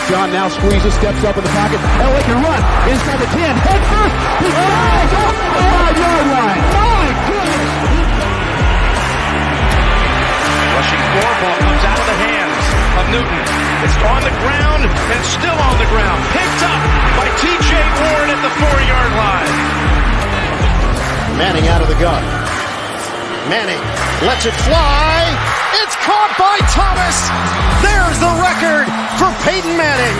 John now squeezes, steps up in the pocket. LA can run inside the 10. Head first. He flies off the 5-yard line. My goodness. Rushing floor ball comes out of the hands of Newton. It's on the ground and still on the ground. Picked up by T.J. Ward at the 4-yard line. Manning out of the gun. Manning lets it fly. It's caught by Thomas. There's the record for Peyton Manning.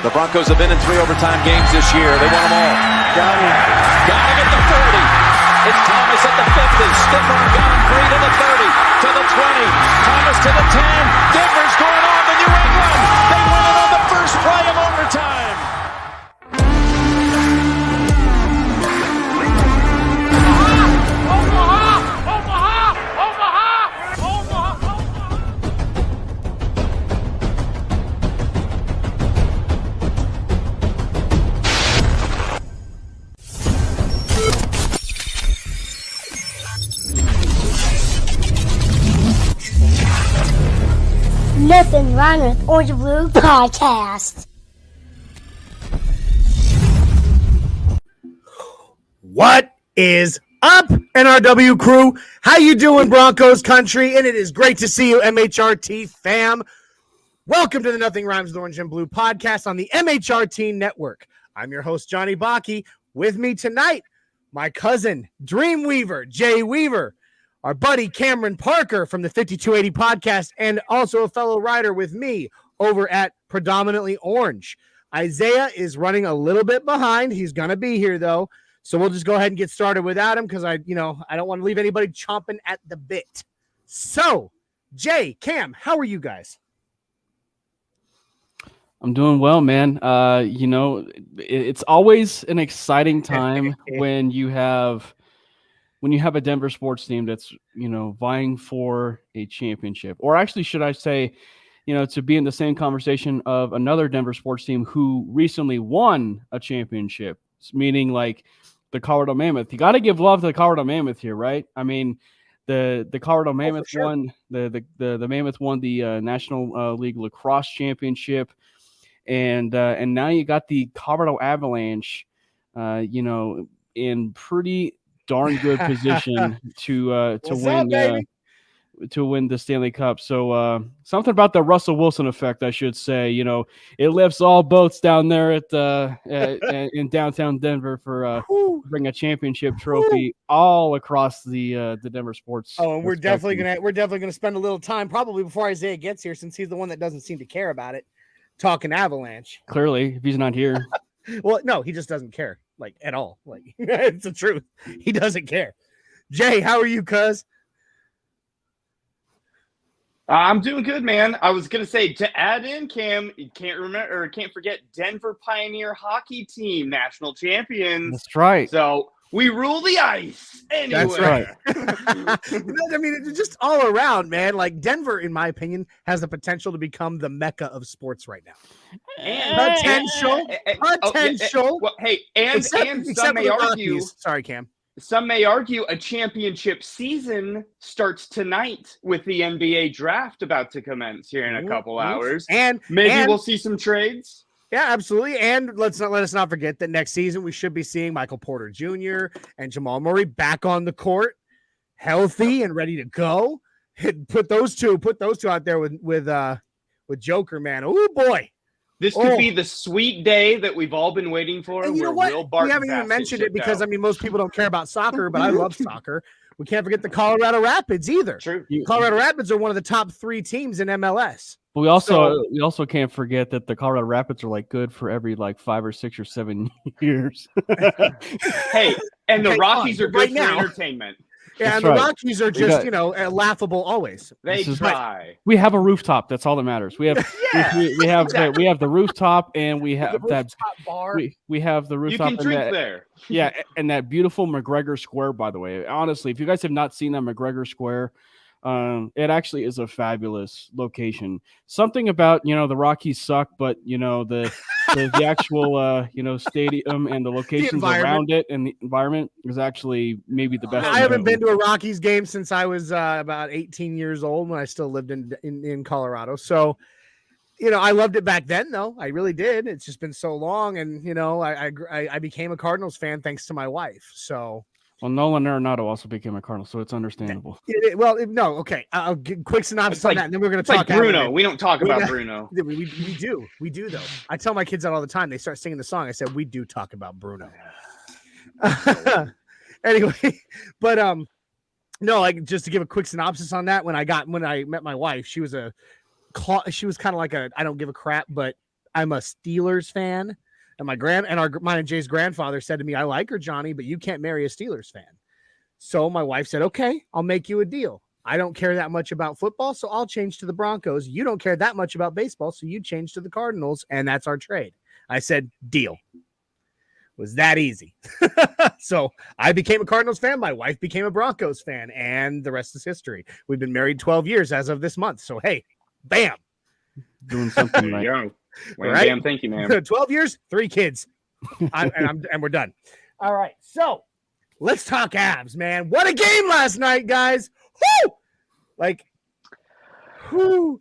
The Broncos have been in 3 overtime games this year. They won them all. Got him at the 40. It's Thomas at the 50. Stiff arm got him free to the 30, to the 20. Thomas to the 10. Denver's going on the New England. They win it on the first play of overtime. Nothing wrong with Orange and Blue Podcast. What is up, NRW crew? How you doing, Broncos country? And it is great to see you, MHRT fam. Welcome to the Nothing Rhymes with Orange and Blue podcast on the MHRT Network. I'm your host, Johnny Bakke. With me tonight, my cousin, Dreamweaver, Jay Weaver, our buddy Cameron Parker from the 5280 podcast, and also a fellow writer with me over at Predominantly Orange. Isaiah is running a little bit behind. He's going to be here, though. So we'll just go ahead and get started without him because I don't want to leave anybody chomping at the bit. So, Jay, Cam, how are you guys? I'm doing well, man. It's always an exciting time when you have a Denver sports team that's, vying for a championship, or actually, should I say, to be in the same conversation of another Denver sports team who recently won a championship, meaning like the Colorado Mammoth. You got to give love to the Colorado Mammoth here, right? I mean, the Colorado Mammoth won the Mammoth won the National League Lacrosse Championship, and now you got the Colorado Avalanche, in pretty darn good position to win the Stanley Cup. So something about the Russell Wilson effect, I should say. It lifts all boats down there in downtown Denver for bring a championship trophy all across the Denver sports. Oh, and we're definitely gonna spend a little time probably before Isaiah gets here, since he's the one that doesn't seem to care about it, talking Avalanche. Clearly, if he's not here. Well, no, he just doesn't care, like, at all. Like, it's the truth. He doesn't care. Jay, how are you, cuz? I'm doing good, man. I was gonna say, to add in, Cam, you can't forget Denver Pioneer hockey team, national champions. That's right. So we rule the ice anyway. That's right. I mean, it's just all around, man. Like, Denver, in my opinion, has the potential to become the mecca of sports right now. Potential. Well, hey, and some may argue. Sorry, Cam. Some may argue a championship season starts tonight with the NBA draft about to commence here in a couple hours, and maybe we'll see some trades. Yeah, absolutely. And let us not forget that next season we should be seeing Michael Porter Jr. and Jamal Murray back on the court, healthy and ready to go. Put those two out there with Joker, man. Oh boy. This could be the sweet day that we've all been waiting for. And you know what? We haven't even mentioned it because, most people don't care about soccer, but I love soccer. We can't forget the Colorado Rapids either. True. Colorado Rapids are one of the top 3 teams in MLS. But we also can't forget that the Colorado Rapids are like good for every 5 or 6 or 7 years. Hey, and the Rockies are good for entertainment. Yeah, and the Rockies are just, laughable always. They try. We have a rooftop. That's all that matters. We have we have the rooftop, and we have that bar. We have the rooftop. You can drink there. Yeah, and that beautiful McGregor Square, by the way. Honestly, if you guys have not seen that McGregor Square, it actually is a fabulous location. Something about, the Rockies suck, but the actual stadium and the locations around it and the environment is actually maybe the best. I haven't been to a Rockies game since I was about 18 years old, when I still lived in Colorado. So I loved it back then, though. I really did. It's just been so long, and I became a Cardinals fan thanks to my wife. So, well, Nolan Arenado also became a Cardinal, so it's understandable. No, okay. I'll give quick synopsis on that, and then we're going to talk. Like Bruno, we don't talk about Bruno. We do though. I tell my kids that all the time. They start singing the song. I said we do talk about Bruno. Anyway, but no, like just to give a quick synopsis on that. When I met my wife, she was kind of like I don't give a crap, but I'm a Steelers fan. And mine and Jay's grandfather said to me, I like her, Johnny, but you can't marry a Steelers fan. So my wife said, okay, I'll make you a deal. I don't care that much about football, so I'll change to the Broncos. You don't care that much about baseball, so you change to the Cardinals, and that's our trade. I said, deal. It was that easy. So I became a Cardinals fan. My wife became a Broncos fan, and the rest is history. We've been married 12 years as of this month. So, hey, bam. Doing something right. Right? Bam, thank you, man. 12 years, 3 kids. And we're done. All right, so let's talk Avs, man. What a game last night, guys. Woo!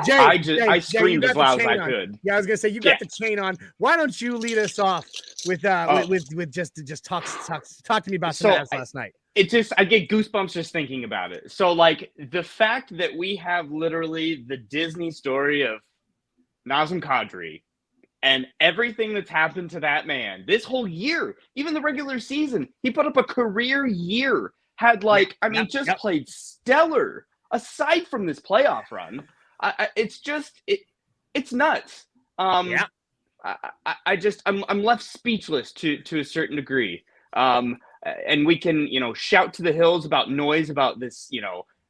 Jay, I screamed as loud as I could. Yeah, I was gonna say you got the chain on. Why don't you lead us off with just talk to me about some Avs last night? I get goosebumps just thinking about it. So like the fact that we have literally the Disney story of Nazem Kadri and everything that's happened to that man this whole year, even the regular season, he put up a career year, played stellar aside from this playoff run. It's nuts. I'm left speechless to a certain degree. And we can, shout to the hills about noise about this,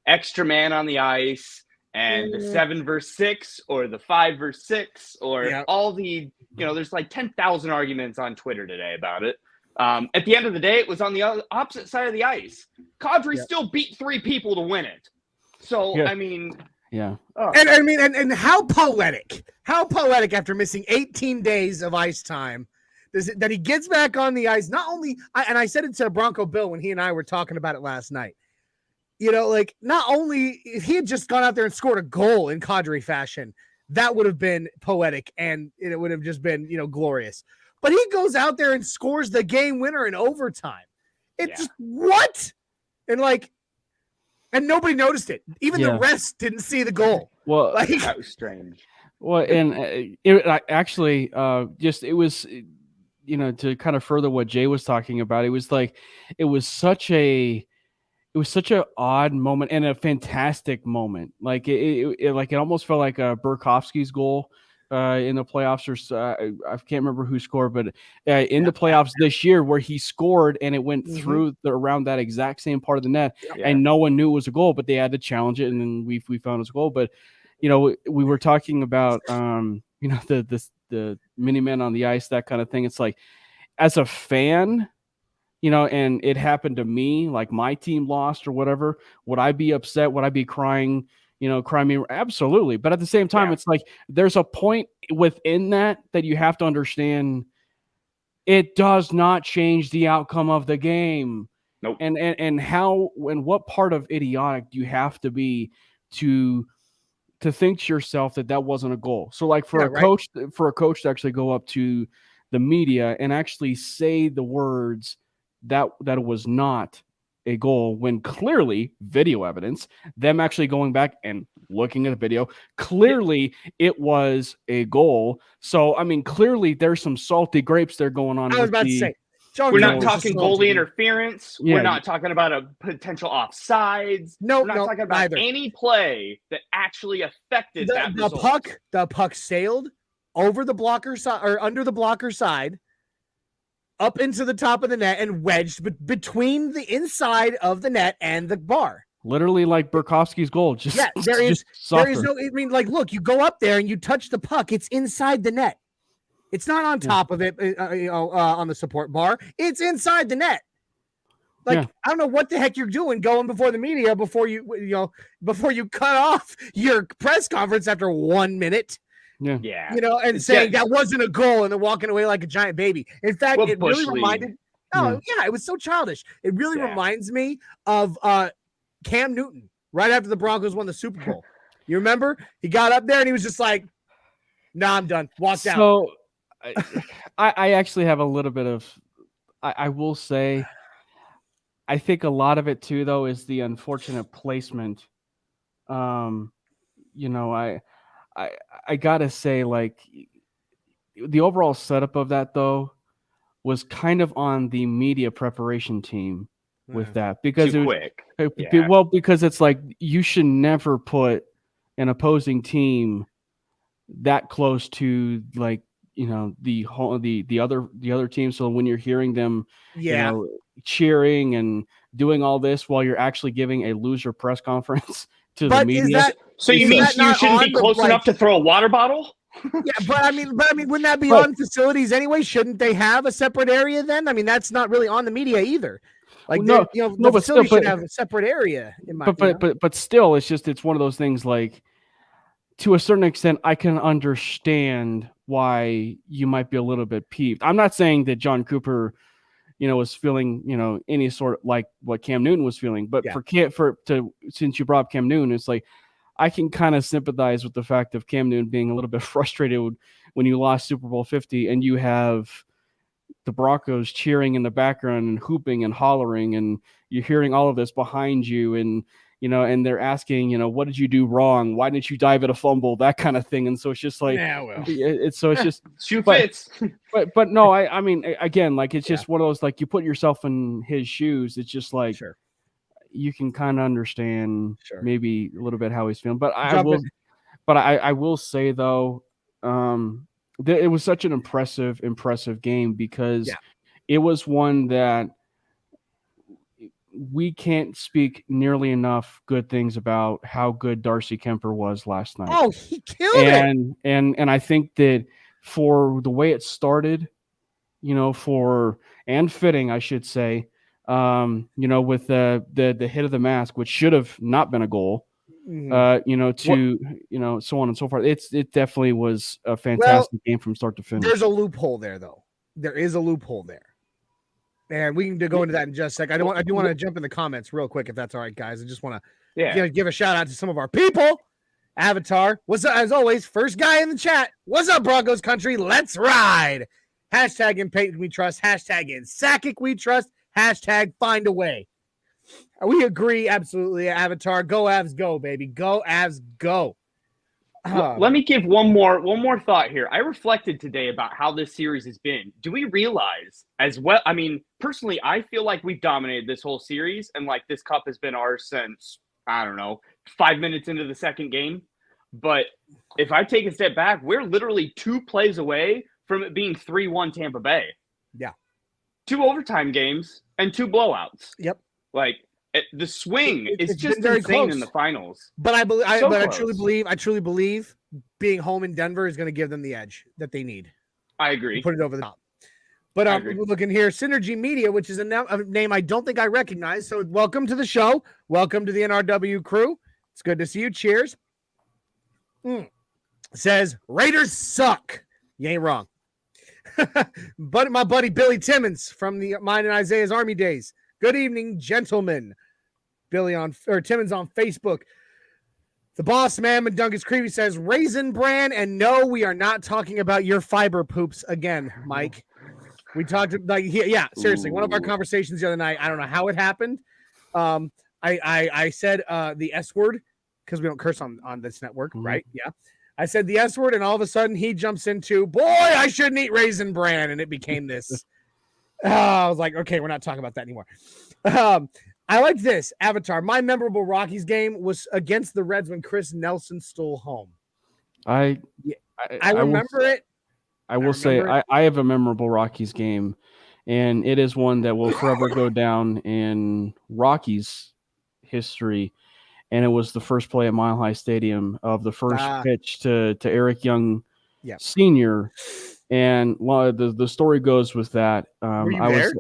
extra man on the ice and the 7-versus-6 or the 5-versus-6 or all the, there's like 10,000 arguments on Twitter today about it. At the end of the day, it was on the opposite side of the ice. Kadri still beat 3 people to win it. So, I mean... Yeah. And how poetic after missing 18 days of ice time that he gets back on the ice. Not only, and I said it to Bronco Bill when he and I were talking about it last night, not only if he had just gone out there and scored a goal in Kadri fashion, that would have been poetic and it would have just been, glorious. But he goes out there and scores the game winner in overtime. It's what? And nobody noticed it. Even the rest didn't see the goal. Well, that was strange. Well, and it actually it was, to kind of further what Jay was talking about, it was such a odd moment and a fantastic moment. It almost felt like Burakovsky's goal in the playoffs, or I can't remember who scored, but in the playoffs this year where he scored and it went through around that exact same part of the net, and no one knew it was a goal, but they had to challenge it, and then we found it was a goal. But we were talking about the mini man on the ice, that kind of thing. It's like, as a fan, and it happened to me, like my team lost or whatever, would I be upset? Would I be crying? Cry me? Absolutely. But at the same time, it's like there's a point within that you have to understand. It does not change the outcome of the game. Nope. And how and what part of idiotic do you have to be to think to yourself that wasn't a goal? So like for a coach to actually go up to the media and actually say the words that it was not a goal, when clearly video evidence, them actually going back and looking at the video, clearly it was a goal. So, I mean, clearly there's some salty grapes there going on. I was about to say, we're not talking goalie interference. Yeah. We're not talking about a potential offsides. We're not talking about any play that actually affected that result. The puck sailed over the blocker side or under the blocker side, up into the top of the net and wedged between the inside of the net and the bar. Literally like Burakovsky's goal. There is no, look, you go up there and you touch the puck. It's inside the net. It's not on top of it, on the support bar. It's inside the net. I don't know what the heck you're doing going before the media before you cut off your press conference after 1 minute. Yeah. And saying that wasn't a goal and then walking away like a giant baby. In fact, it really reminded. It was so childish. It really reminds me of Cam Newton right after the Broncos won the Super Bowl. You remember? He got up there and he was just like, "Nah, I'm done." Walked out. So I actually have a little bit of. I will say, I think a lot of it too, though, is the unfortunate placement. You know, I gotta say, like, the overall setup of that though was kind of on the media preparation team with that, because Too it was quick. Yeah. well, because it's like you should never put an opposing team that close to, like, you know, the other team. So when you're hearing them, you know, cheering and doing all this while you're actually giving a loser press conference to the media. So you mean you shouldn't be close enough to throw a water bottle? Yeah, but I mean, wouldn't that be on facilities anyway? Shouldn't they have a separate area then? I mean, that's not really on the media either. Like, well, the facility should have a separate area. But still, it's one of those things. Like, to a certain extent, I can understand why you might be a little bit peeved. I'm not saying that John Cooper, you know, was feeling, you know, any sort of like what Cam Newton was feeling, but since you brought up Cam Newton, it's like I can kind of sympathize with the fact of Cam Newton being a little bit frustrated when you lost Super Bowl 50 and you have the Broncos cheering in the background and hooping and hollering, and you're hearing all of this behind you, and you know, and they're asking, you know, what did you do wrong? Why didn't you dive at a fumble? That kind of thing. And so it's just like, it's just shoe fits. But no, I mean, again, like, it's just one of those, like, you put yourself in his shoes. It's just like, you can kind of understand maybe a little bit how he's feeling. But I will say though, it was such an impressive game, because it was one that we can't speak nearly enough good things about how good Darcy Kemper was last night. Oh, he killed it. And I think that for the way it started, you know, and fitting, I should say, you know, with the hit of the mask, which should have not been a goal, you know, you know, so on and so forth. It definitely was a fantastic game from start to finish. There's a loophole there, though. There is a loophole there. And we can go into that in just a sec. I do want to jump in the comments real quick, if that's all right, guys. I just want to give a shout out to some of our people. Avatar, what's up? As always, first guy in the chat. What's up, Broncos country? Let's ride. Hashtag in Peyton we trust. Hashtag in Sakic we trust. Hashtag find a way. We agree, absolutely. Avatar, go Avs, go, baby. Go Avs, go. Let me give one more thought here. I reflected today about how this series has been. Do we realize as well? I mean, personally, I feel like we've dominated this whole series, and like this cup has been ours since, I don't know, 5 minutes into the second game. But if I take a step back, we're literally 2 plays away from it being 3-1 Tampa Bay. Yeah. 2 overtime games and 2 blowouts. Yep. Like, the swing is just very insane close in the finals. But I truly believe being home in Denver is going to give them the edge that they need. I agree. Put it over the top. But we're looking here, Synergy Media, which is a name I don't think I recognize. So welcome to the show. Welcome to the NRW crew. It's good to see you. Cheers. Says Raiders suck. You ain't wrong. But my buddy Billy Timmons from mine and Isaiah's Army days. Good evening, gentlemen. Timmons on Facebook. The boss man, Mundungus Creevy, says Raisin Bran, and no, we are not talking about your fiber poops again, Mike. We talked seriously. One of our conversations the other night. I don't know how it happened. I said the S word because we don't curse on this network, right? Yeah. I said the S word, and all of a sudden he jumps into, boy, I shouldn't eat Raisin Bran, and it became this. I was like, okay, we're not talking about that anymore. I like this, Avatar. My memorable Rockies game was against the Reds when Chris Nelson stole home. I remember it. I will say I have a memorable Rockies game, and it is one that will forever go down in Rockies history. And it was the first play at Mile High Stadium of the first pitch to Eric Young Sr. And the story goes with that. Were you there?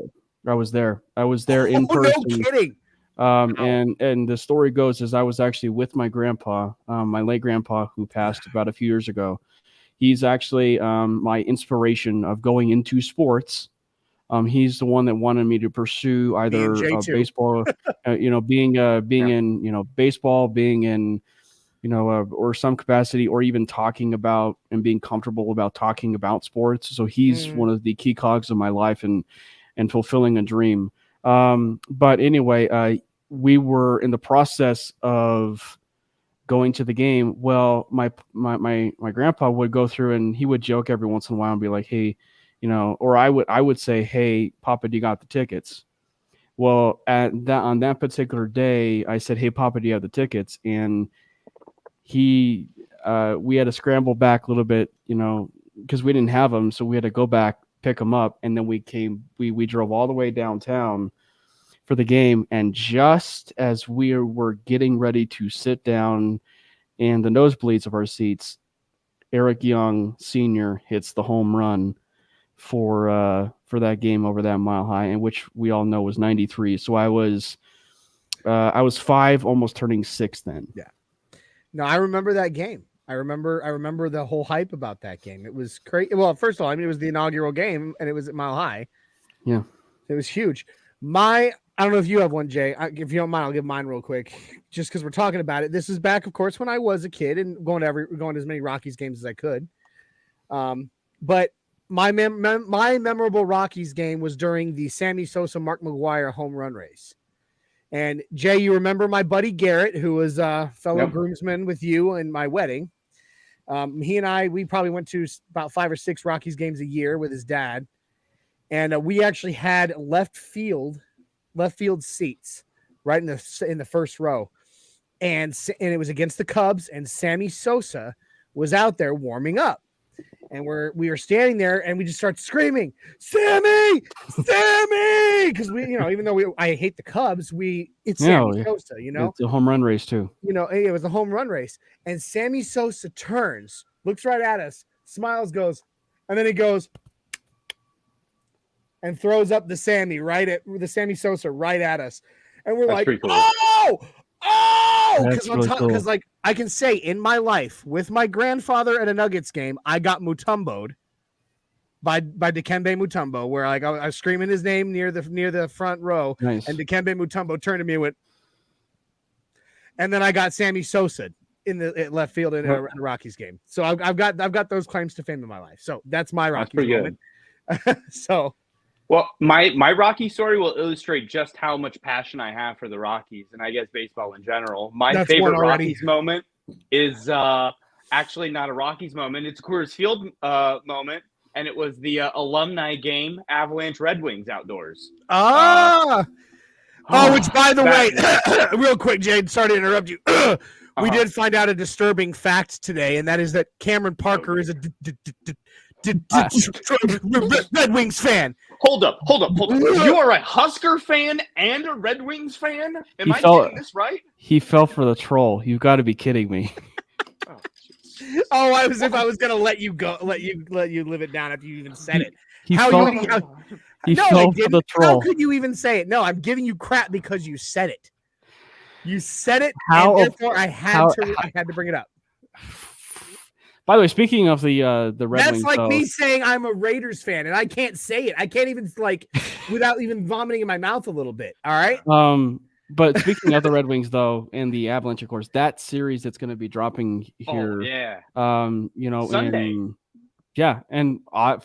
I was there. I was there in person. No kidding. And the story goes is I was actually with my grandpa, my late grandpa, who passed about a few years ago. He's actually my inspiration of going into sports. He's the one that wanted me to pursue either baseball, being in baseball, being in or some capacity, or even talking about and being comfortable about talking about sports. So he's one of the key cogs of my life and fulfilling a dream. But anyway, we were in the process of going to the game. Well, my grandpa would go through and he would joke every once in a while and be like, hey, or I would say, hey, Papa, do you got the tickets? Well, on that particular day, I said, hey, Papa, do you have the tickets? And we had to scramble back a little bit, because we didn't have them. So we had to go back, pick them up. And then we drove all the way downtown for the game. And just as we were getting ready to sit down in the nosebleeds of our seats, Eric Young Sr. hits the home run for that game over that Mile High, and which we all know was 93. So I was 5, almost turning 6 then. Yeah. No, I remember that game. I remember the whole hype about that game. It was crazy. Well, first of all, it was the inaugural game, and it was at Mile High. Yeah. It was huge. I don't know if you have one, Jay. If you don't mind, I'll give mine real quick, just because we're talking about it. This is back, of course, when I was a kid and going to as many Rockies games as I could. But my memorable Rockies game was during the Sammy Sosa Mark McGwire home run race. And Jay, you remember my buddy Garrett, who was a fellow groomsman with you in my wedding. He and we probably went to about 5 or 6 Rockies games a year with his dad. And we actually had left field seats right in the first row. And it was against the Cubs, and Sammy Sosa was out there warming up. And we were standing there, and we just started screaming, "Sammy, Sammy!" Because even though I hate the Cubs, it's Sammy Sosa. It's a home run race too. It was a home run race, and Sammy Sosa turns, looks right at us, smiles, goes, and then he goes and throws up the Sammy Sosa right at us, and we're like, cool. Oh, That's really cool. Because I can say in my life with my grandfather at a Nuggets game, I got Mutombo'd by Dikembe Mutombo, where I was screaming his name near the front row, nice. And Dikembe Mutombo turned to me and went, and then I got Sammy Sosa at left field in a Rockies game. So I've got those claims to fame in my life. So that's my Rockies moment. So. Well, my Rocky story will illustrate just how much passion I have for the Rockies, and I guess baseball in general. My favorite Rockies moment is actually not a Rockies moment. It's a Coors Field moment, and it was the alumni game, Avalanche Red Wings outdoors. Which, by the way, real quick, Jade, sorry to interrupt you. We did find out a disturbing fact today, and that is that Cameron Parker is a Red Wings fan. Hold up. You are a Husker fan and a Red Wings fan? Am I getting this right? He fell for the troll. You've got to be kidding me. I was gonna let you go, let you live it down after you even said it. He fell for the troll. How could you even say it? No, I'm giving you crap because you said it. You said it, and therefore I had to bring it up. By the way, speaking of the Red Wings, that's like me saying I'm a Raiders fan and I can't say it. I can't even without even vomiting in my mouth a little bit. All right. But speaking of the Red Wings, though, and the Avalanche, of course, that series that's going to be dropping here. Sunday. And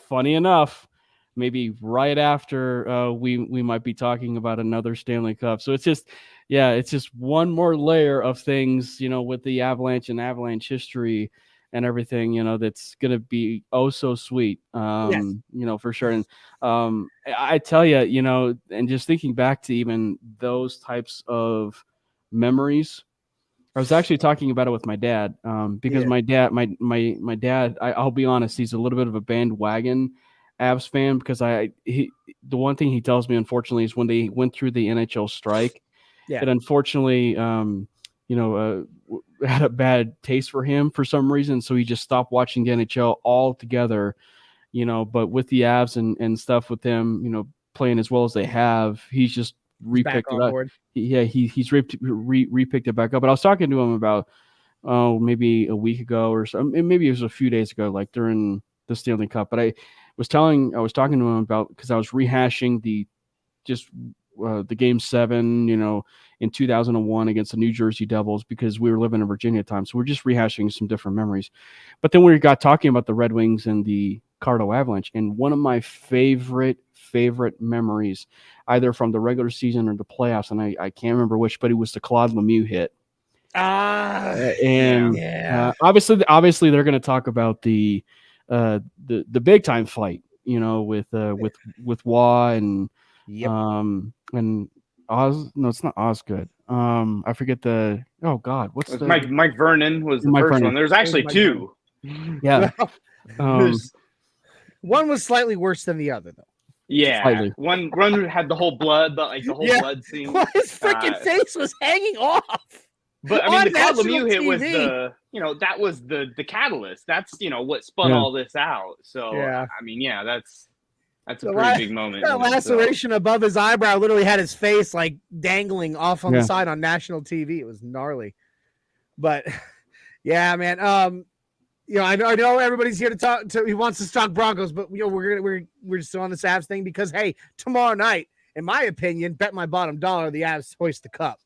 funny enough, maybe right after we might be talking about another Stanley Cup. So it's just one more layer of things, with the Avalanche and Avalanche history. And everything, that's going to be so sweet, for sure. And I tell you, and just thinking back to even those types of memories, I was actually talking about it with my dad, because my dad, I'll be honest, he's a little bit of a bandwagon Avs fan, because the one thing he tells me, unfortunately, is when they went through the NHL strike, it unfortunately, had a bad taste for him for some reason, so he just stopped watching the NHL altogether. But with the Avs and stuff with them, playing as well as they have, he's just repicked it up. He's repicked it back up. But I was talking to him about maybe a week ago or something. Maybe it was a few days ago, like during the Stanley Cup. But I was talking to him about, because I was rehashing the just the Game 7, in 2001 against the New Jersey Devils, because we were living in Virginia at the time. So we're just rehashing some different memories. But then we got talking about the Red Wings and the Colorado Avalanche, and one of my favorite memories, either from the regular season or the playoffs, and I can't remember which, but it was the Claude Lemieux hit. Obviously they're going to talk about the big time fight, with Waugh and Oz. No, it's not Osgood. I forget what's the Mike Vernon was the first one. There's actually two. Yeah. One was slightly worse than the other, though. Yeah, slightly. One had the whole blood, the whole blood scene. Well, his freaking face was hanging off. But I mean, the Claude Lemieux hit was that was the catalyst. That's what spun all this out. So I mean, that's a pretty big moment. That laceration above his eyebrow literally had his face like dangling off on the side on national TV. It was gnarly. But yeah, man. I know everybody's here to talk. He wants to talk Broncos, but we're still on this Avs thing because tomorrow night, in my opinion, bet my bottom dollar the Avs hoist the cup.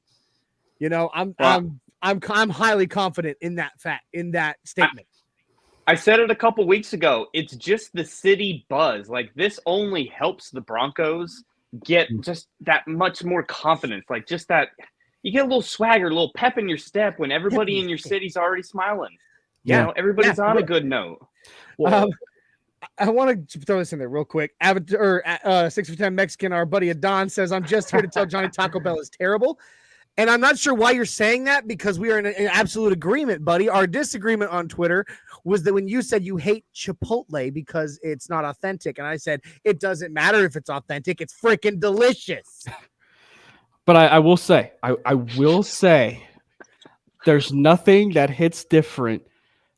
I'm highly confident in that statement. I said it a couple weeks ago. It's just the city buzz. Like, this only helps the Broncos get just that much more confidence. Like, just that you get a little swagger, a little pep in your step when everybody in your city's already smiling. Everybody's on a good note. Well, I want to throw this in there real quick. 6 for 10 Mexican, our buddy Adon says, I'm just here to tell Johnny Taco Bell is terrible. And I'm not sure why you're saying that, because we are in an absolute agreement, buddy. Our disagreement on Twitter was that when you said you hate Chipotle because it's not authentic. And I said, it doesn't matter if it's authentic. It's freaking delicious. But I will say, there's nothing that hits different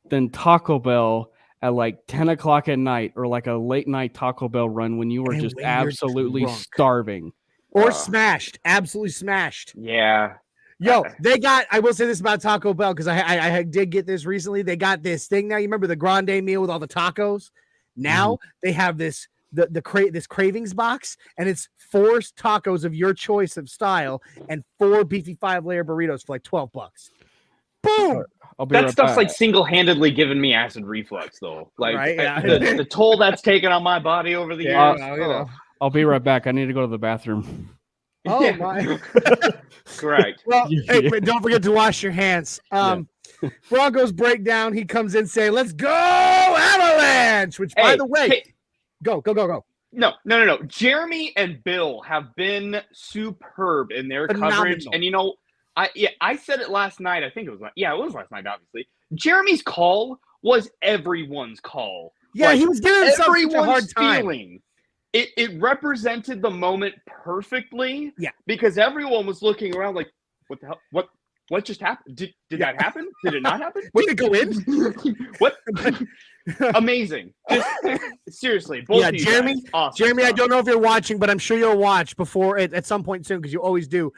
than Taco Bell at like 10 o'clock at night, or like a late night Taco Bell run when you were just absolutely starving. Or smashed. Absolutely smashed. Yeah. Yo, I will say this about Taco Bell, because I did get this recently. They got this thing now. You remember the grande meal with all the tacos? Now they have this this cravings box, and it's 4 tacos of your choice of style and 4 beefy 5-layer burritos for like $12. Boom. That stuff's like single-handedly giving me acid reflux, though. Like, the toll that's taken on my body over the years. I'll be right back. I need to go to the bathroom. Oh, my. Correct. Well, hey, but don't forget to wash your hands. Broncos breakdown. He comes in saying, let's go, Avalanche, which, by the way, go. No. Jeremy and Bill have been superb in their coverage. And, I said it last night. I think it was last night, obviously. Jeremy's call was everyone's call. Yeah, he was giving himself such a hard time. Feeling. It represented the moment perfectly. Yeah. Because everyone was looking around like, what the hell? What just happened? Did that happen? Did it not happen? Did it go in? What? Amazing. Just seriously. Both of you Jeremy. guys, awesome Jeremy, stuff. I don't know if you're watching, but I'm sure you'll watch before at some point soon, because you always do.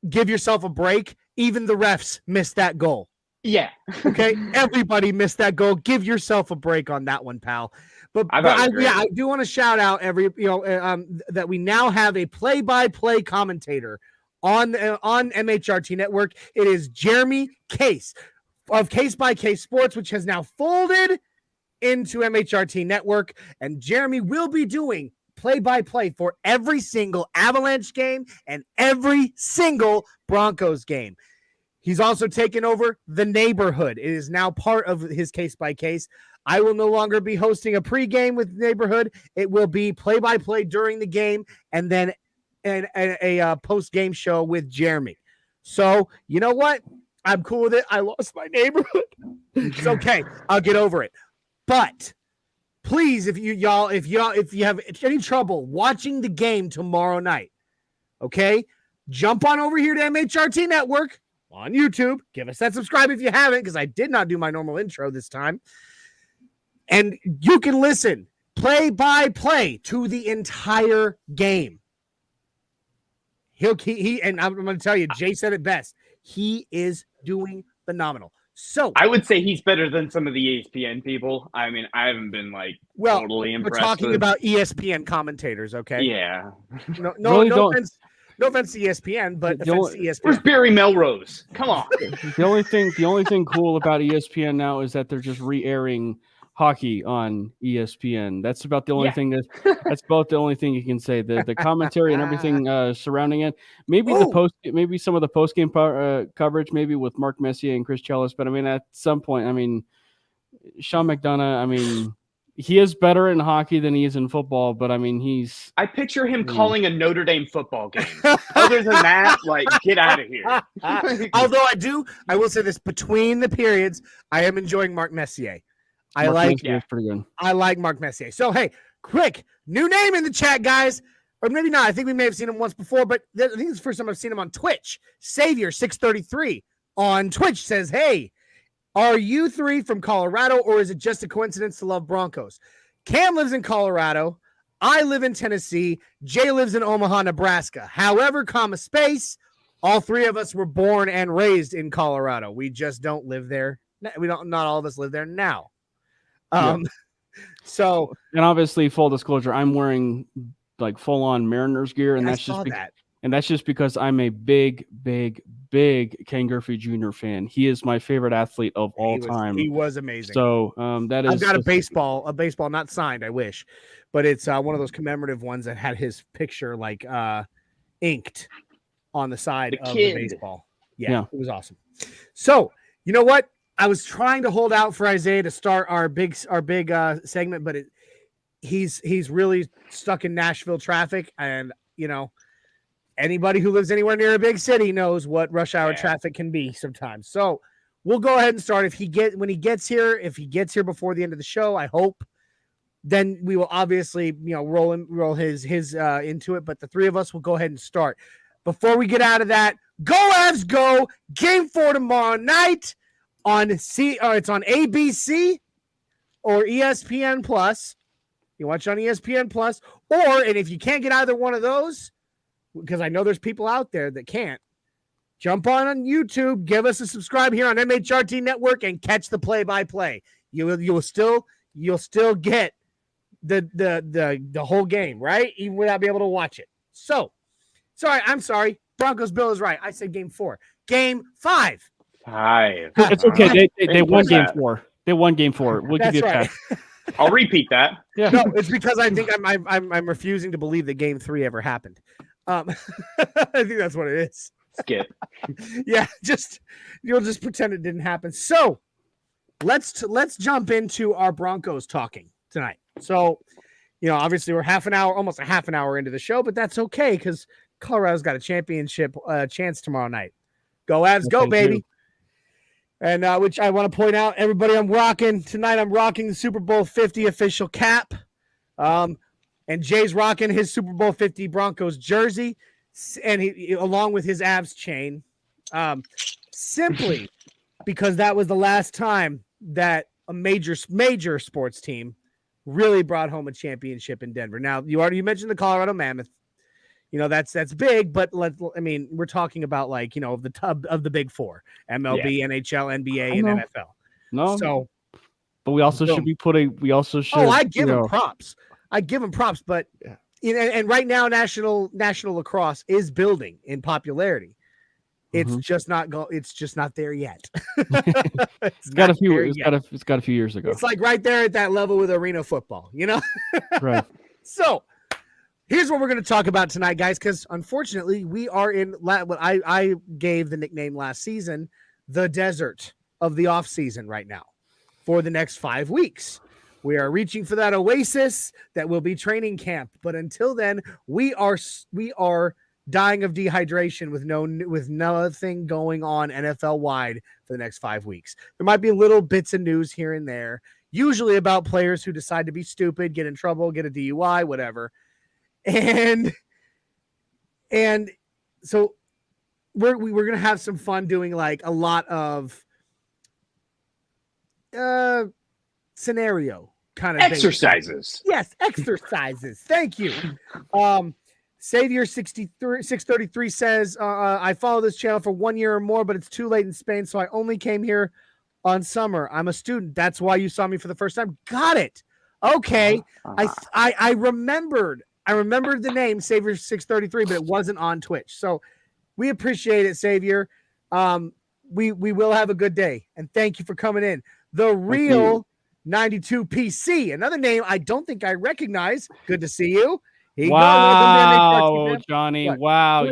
Give yourself a break. Even the refs missed that goal. Yeah. Okay. Everybody missed that goal. Give yourself a break on that one, pal. But I do want to shout out that we now have a play-by-play commentator on MHRT Network. It is Jeremy Case of Case by Case Sports, which has now folded into MHRT Network, and Jeremy will be doing play-by-play for every single Avalanche game and every single Broncos game. He's also taken over The Neighborhood. It is now part of his Case by Case. I will no longer be hosting a pregame with Neighborhood. It will be play-by-play during the game, and then a post-game show with Jeremy. So, you know what? I'm cool with it. I lost my neighborhood. It's okay. I'll get over it. But please, if you have any trouble watching the game tomorrow night, okay, jump on over here to MHRT Network on YouTube. Give us that subscribe if you haven't, because I did not do my normal intro this time. And you can listen play-by-play to the entire game. He and I'm going to tell you, Jay said it best. He is doing phenomenal. So I would say he's better than some of the ESPN people. I mean, I haven't been totally impressed. We're talking about ESPN commentators, okay? Yeah. No Really offense. No offense to ESPN, but offense to ESPN. Where's Barry Melrose? Come on. The only thing cool about ESPN now is that they're just re-airing hockey on ESPN. That's about the only thing that's about the only thing you can say. The commentary and everything surrounding it. Maybe maybe some of the post game coverage, maybe with Mark Messier and Chris Chellis. But I mean, at some point, I mean, Sean McDonough. I mean, he is better in hockey than he is in football. But I mean, I picture him calling a Notre Dame football game. Other than that, get out of here. Although I will say this: between the periods, I am enjoying Mark Messier. Pretty good. I like Mark Messier. So, hey, quick, new name in the chat, guys. Or maybe not. I think we may have seen him once before, but I think it's the first time I've seen him on Twitch. Savior633 on Twitch says, hey, are you three from Colorado, or is it just a coincidence to love Broncos? Cam lives in Colorado. I live in Tennessee. Jay lives in Omaha, Nebraska. However, space, all three of us were born and raised in Colorado. We just don't live there. Not all of us live there now. So, and obviously, full disclosure, I'm wearing full on Mariners gear, and that's just because I'm a big Ken Griffey Jr. fan. He is my favorite athlete of all time. He was amazing. So that is. I've got a baseball not signed, I wish, but it's one of those commemorative ones that had his picture inked on the side of the baseball. Yeah, it was awesome. So you know what? I was trying to hold out for Isaiah to start our big segment, but he's really stuck in Nashville traffic, and anybody who lives anywhere near a big city knows what rush hour traffic can be sometimes. So we'll go ahead and start. If he gets here before the end of the show, I hope, then we will obviously roll his into it. But the three of us will go ahead and start. Before we get out of that, go Avs go! Game 4 tomorrow night. It's on ABC or ESPN Plus. You watch it on ESPN Plus, and if you can't get either one of those, because I know there's people out there that can't, jump on YouTube, give us a subscribe here on MHRT Network, and catch the play-by-play. You'll still get the whole game, right? Even without being able to watch it. So, I'm sorry. Broncos Bill is right. I said game 4. Game 5. It's okay. They won game 4. They won game 4. We'll give you a pass. I'll repeat that. Yeah. No, it's because I think I'm refusing to believe that game 3 ever happened. I think that's what it is. Skip. Yeah, you'll just pretend it didn't happen. So let's jump into our Broncos talking tonight. So, obviously we're almost a half an hour into the show, but that's okay because Colorado's got a championship chance tomorrow night. Go Avs, go baby! And which I want to point out, everybody, I'm rocking the Super Bowl 50 official cap. And Jay's rocking his Super Bowl 50 Broncos jersey, and he along with his Avs chain, simply because that was the last time that a major sports team really brought home a championship in Denver. Now, you mentioned the Colorado Mammoth. That's big, but we're talking about the tub of the big four: MLB, NHL, NBA, and NFL. No, so, but we also should be putting. We also should. Oh, I give them props. But and right now, national lacrosse is building in popularity. It's just not It's just not there yet. It's got a few years ago. It's right there at that level with arena football. Right. So. Here's what we're going to talk about tonight, guys, because unfortunately we are in what I gave the nickname last season, the desert of the off season right now for the next 5 weeks. We are reaching for that oasis that will be training camp. But until then, we are dying of dehydration with nothing going on NFL wide for the next 5 weeks. There might be little bits of news here and there, usually about players who decide to be stupid, get in trouble, get a DUI, whatever. And so we're going to have some fun doing a lot of scenario kind of exercises. Yes, exercises. Thank you. Savior 633 says, I follow this channel for 1 year or more, but it's too late in Spain, so I only came here on summer. I'm a student. That's why you saw me for the first time. Got it. Okay. I remembered the name Savior 633, but it wasn't on Twitch. So we appreciate it, Savior. We will have a good day, and thank you for coming in. The real 92 PC, another name I don't think I recognize. Good to see you. Wow, Johnny. What? Wow.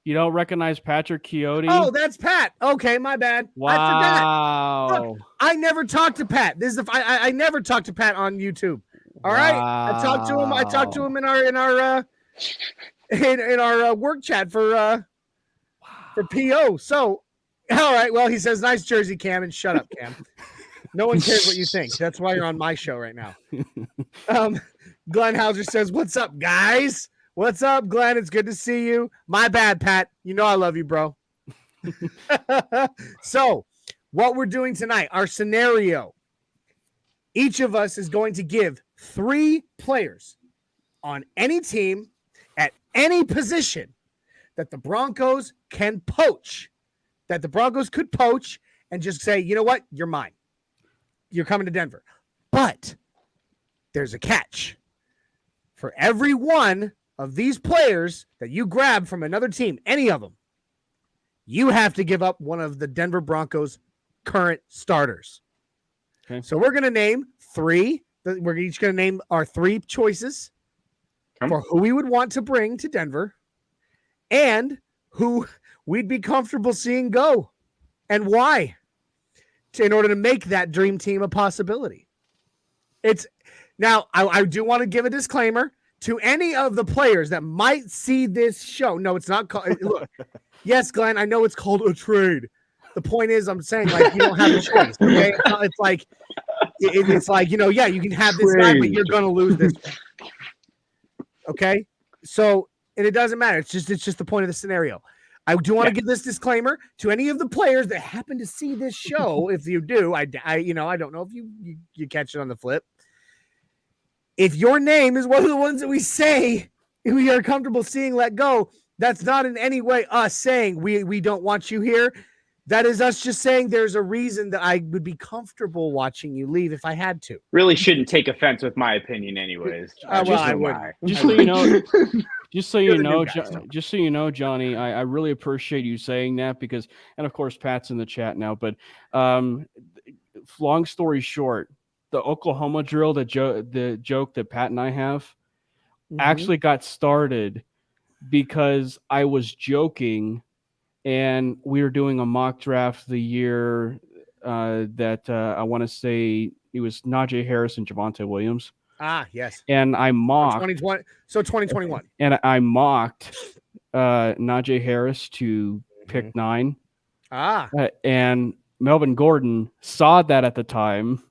You don't recognize Patrick Quixote? Oh, that's Pat. Okay, my bad. Wow. I forgot. Look, I never talked to Pat. This is I never talked to Pat on YouTube. All right. I talked to him in our work chat for PO. So, all right. Well, he says, nice jersey, Cam, and shut up, Cam. No one cares what you think. That's why you're on my show right now. Glenn Hauser says, what's up, guys? What's up, Glenn? It's good to see you. My bad, Pat. You know I love you, bro. So, what we're doing tonight, our scenario, each of us is going to give 3 players on any team at any position that the Broncos can poach, that the Broncos could poach and just say, you know what? You're mine. You're coming to Denver. But there's a catch. For every one of these players that you grab from another team, any of them, you have to give up one of the Denver Broncos' current starters. Okay. So we're going to name 3. We're each going to name our 3 choices for who we would want to bring to Denver and who we'd be comfortable seeing go and why in order to make that dream team a possibility. Now, I do want to give a disclaimer to any of the players that might see this show. No, it's not called. Look, yes, Glenn, I know it's called a trade. The point is, I'm saying, like, you don't have a choice. Okay, it's like, yeah, you can have this guy, but you're gonna lose this one. Okay, so and it doesn't matter. It's just the point of the scenario. I do want to give this disclaimer to any of the players that happen to see this show. If you do, I don't know if you catch it on the flip. If your name is one of the ones that we say we are comfortable seeing let go, that's not in any way us saying we don't want you here. That is us just saying there's a reason that I would be comfortable watching you leave if I had to. Really shouldn't take offense with my opinion anyways. I would. Just so you know, just so you know, Johnny, I really appreciate you saying that because, and of course, Pat's in the chat now, but long story short, the Oklahoma drill, the joke that Pat and I have actually got started because I was joking and we were doing a mock draft the year that I want to say it was Najee Harris and Javonte Williams. Ah, yes. And I mocked 2020, so 2021. And I mocked Najee Harris to pick 9. And Melvin Gordon saw that at the time,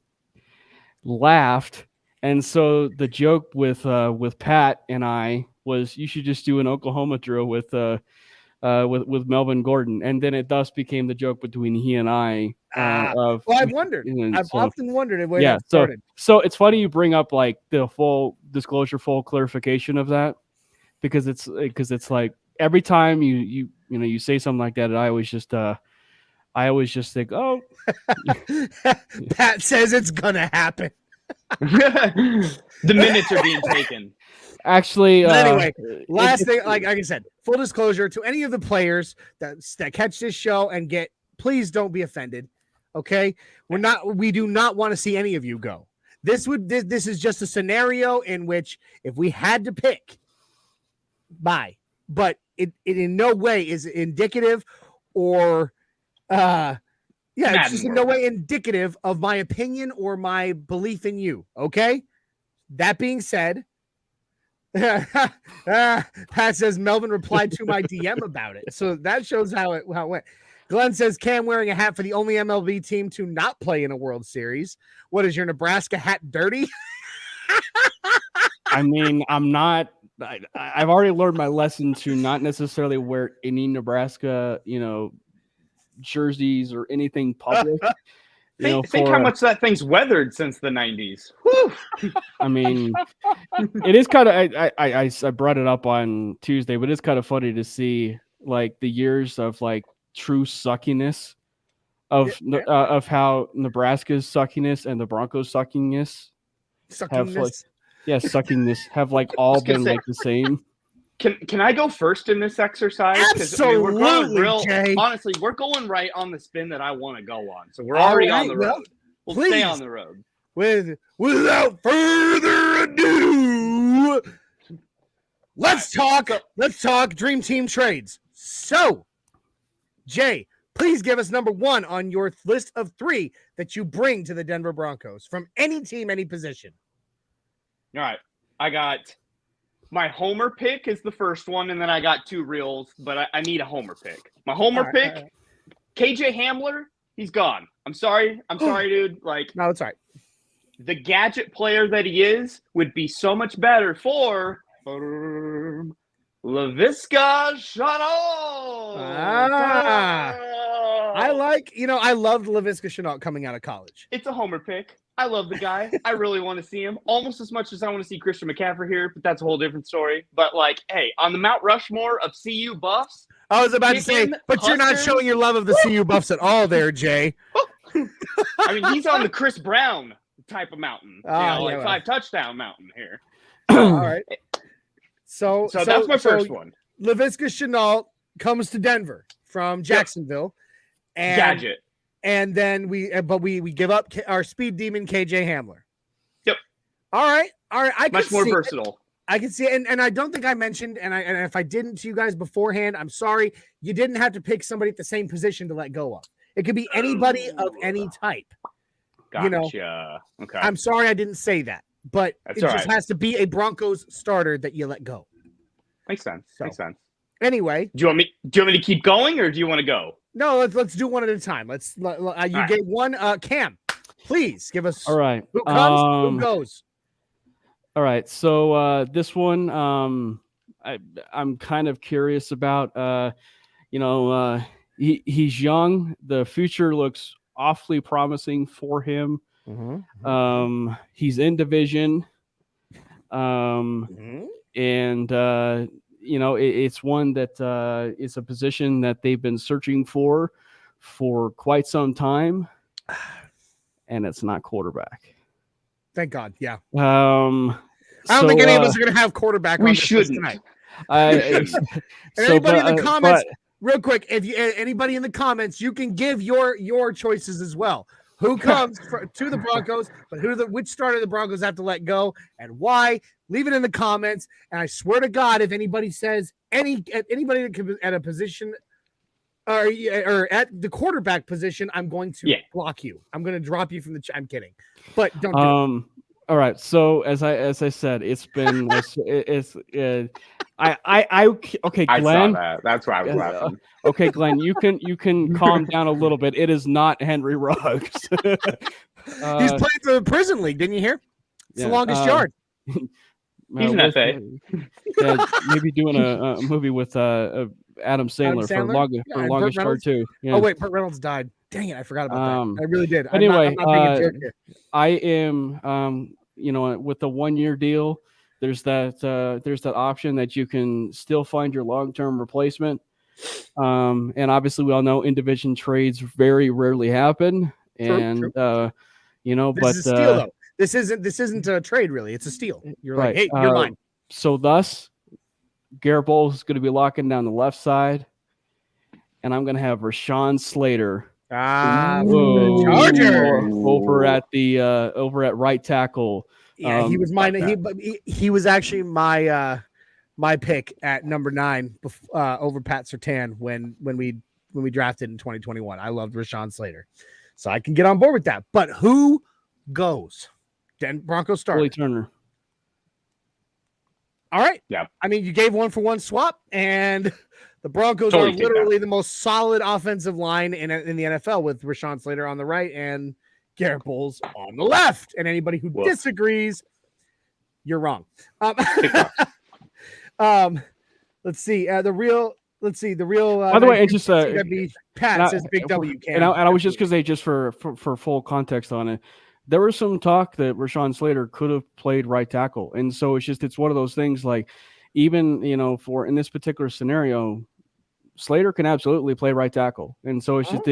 laughed, and so the joke with Pat and I was you should just do an Oklahoma drill with Melvin Gordon, and then it thus became the joke between he and I. I've wondered. I've often wondered where that started. So it's funny you bring up like the full disclosure, full clarification of that, because it's like every time you say something like that, I always just think, oh, Pat says it's gonna happen. The minutes are being taken. Actually, anyway, last thing, like I said, full disclosure to any of the players that catch this show and please don't be offended. Okay, we do not want to see any of you go. This is just a scenario in which if we had to pick, bye. But it in no way is indicative or it's just in no way indicative of my opinion or my belief in you. Okay. That being said, Pat says Melvin replied to my DM about it. So that shows how it went. Glenn says Cam wearing a hat for the only MLB team to not play in a World Series. What is your Nebraska hat dirty? I mean, I'm not. I've already learned my lesson to not necessarily wear any Nebraska, jerseys or anything public. Think how much that thing's weathered since the 90s. Whew. I mean, it is kind of. I brought it up on Tuesday, but it's kind of funny to see like the years of like true suckiness of how Nebraska's suckiness and the Broncos' suckiness have like all been like the same. Can I go first in this exercise? Absolutely, Jay. Honestly, we're going right on the spin that I want to go on. So we're already on the road. We'll stay on the road. Without further ado, let's talk Dream Team trades. So, Jay, please give us number 1 on your list of 3 that you bring to the Denver Broncos from any team, any position. All right. I got my homer pick is the first one, and then I got 2 reels, but I need a homer pick. My homer pick, KJ Hamler, he's gone. I'm sorry, dude. Like, no, it's all right. The gadget player that he is would be so much better for Laviska Shenault. I loved Laviska Shenault coming out of college. It's a homer pick. I love the guy. I really want to see him almost as much as I want to see Christian McCaffrey here, but that's a whole different story. But like, hey, on the Mount Rushmore of CU buffs, I was about to say, but you're not showing your love of the CU buffs at all there, Jay. I mean, he's on the Chris Brown type of mountain, 5 touchdown mountain here. All right. So that's my first one. Laviska Shenault comes to Denver from Jacksonville, and gadget. And then we give up our speed demon KJ Hamler. Yep. All right. Much more versatile. I can see it, and I don't think I mentioned, and if I didn't to you guys beforehand, I'm sorry. You didn't have to pick somebody at the same position to let go of. It could be anybody of any type. Gotcha. Okay. I'm sorry I didn't say that, but it just has to be a Broncos starter that you let go. Makes sense. Anyway, do you want me to keep going, or do you want to go? No, let's do one at a time. You gave one. Cam, please give us. All right. Who comes? Who goes? All right. So this one, I'm kind of curious about. He's young. The future looks awfully promising for him. Mm-hmm. He's in division. And it's one that is a position that they've been searching for quite some time, and it's not quarterback. Thank God. Yeah. I don't think any of us are going to have quarterback. We shouldn't. Tonight. Anybody in the comments, real quick, anybody in the comments, you can give your choices as well. Who comes to the Broncos, but which starter the Broncos have to let go and why? Leave it in the comments. And I swear to God, if anybody says anybody at a position or at the quarterback position, I'm going to block you. I'm going to drop you from the. I'm kidding, but don't. Do all right. So as I said, it's been okay, Glenn. I saw that. That's why I was laughing. Okay, Glenn, you can calm down a little bit. It is not Henry Ruggs. He's playing for the prison league. Didn't you hear? It's the longest yard. He's an FA. Maybe doing a movie with Adam Sandler for longest yard too. Yeah. Oh wait, Burt Reynolds died. Dang it, I forgot about that. I really did. Anyway, I'm not being a jerk here. I am with the 1-year deal, there's that option that you can still find your long-term replacement. And obviously we all know in-division trades very rarely happen. True. This is a steal, though. This isn't a trade, really. It's a steal. You're right. Hey, you're mine. So thus, Garrett Bowles is going to be locking down the left side, and I'm going to have Rashawn Slater. The Charger over at right tackle. Yeah, he was mine. He was actually my pick at number 9 over Pat Surtain when we drafted in 2021. I loved Rashawn Slater, so I can get on board with that. But who goes? Broncos starter. Willie Turner. All right. Yeah. I mean, you gave 1-for-1 swap, and the Broncos are literally the most solid offensive line in the NFL with Rashawn Slater on the right and Garrett Bowles on the left. And anybody who disagrees, you're wrong. Let's see. The real. By the way, it's just Pat says Big W. And I was just going to say, just for full context on it, there was some talk that Rashawn Slater could have played right tackle, and so it's one of those things. Like, even for in this particular scenario, Slater can absolutely play right tackle, and so it's just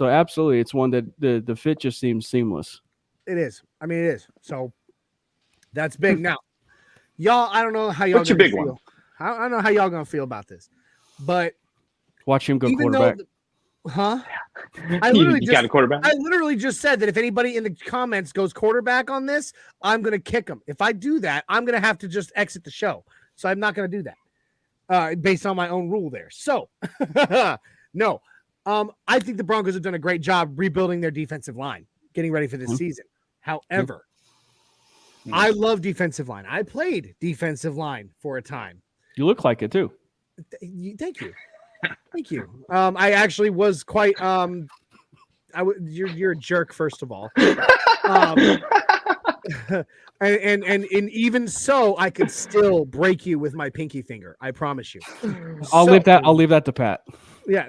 absolutely it's one that the fit just seems seamless. It is. I mean, it is. So that's big. Now, y'all, I don't know how y'all. What's your big feel. one? I don't know how y'all gonna feel about this, but watch him go quarterback. I literally got a quarterback. I literally just said that if anybody in the comments goes quarterback on this, I'm gonna kick them. If I do that, I'm gonna have to just exit the show. So I'm not gonna do that, based on my own rule there. So no, I think the Broncos have done a great job rebuilding their defensive line, getting ready for this season. However, I love defensive line. I played defensive line for a time. You look like it too. Thank you. Thank you. I actually was quite you're a jerk, first of all. And even so, I could still break you with my pinky finger. I promise you. I'll leave that to Pat. Yeah.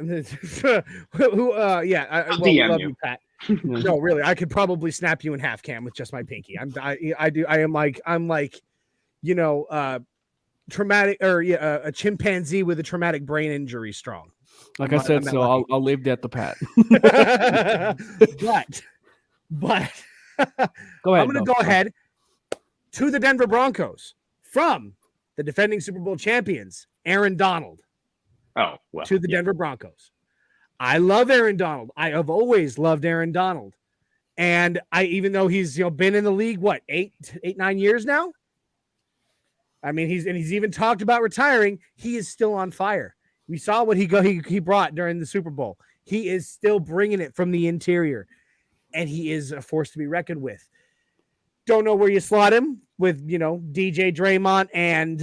I'll love you, Pat. No, really, I could probably snap you in half, Cam, with just my pinky. I'm like, traumatic or a chimpanzee with a traumatic brain injury strong. Like I said, so I'll leave that to Pat. but go ahead. I'm going to go ahead to the Denver Broncos from the defending Super Bowl champions, Aaron Donald. To the Denver Broncos. I love Aaron Donald. I have always loved Aaron Donald. And even though he's been in the league, 9 years now? I mean, he's even talked about retiring. He is still on fire. We saw what he brought during the Super Bowl. He is still bringing it from the interior, and he is a force to be reckoned with. Don't know where you slot him with, DJ Draymond and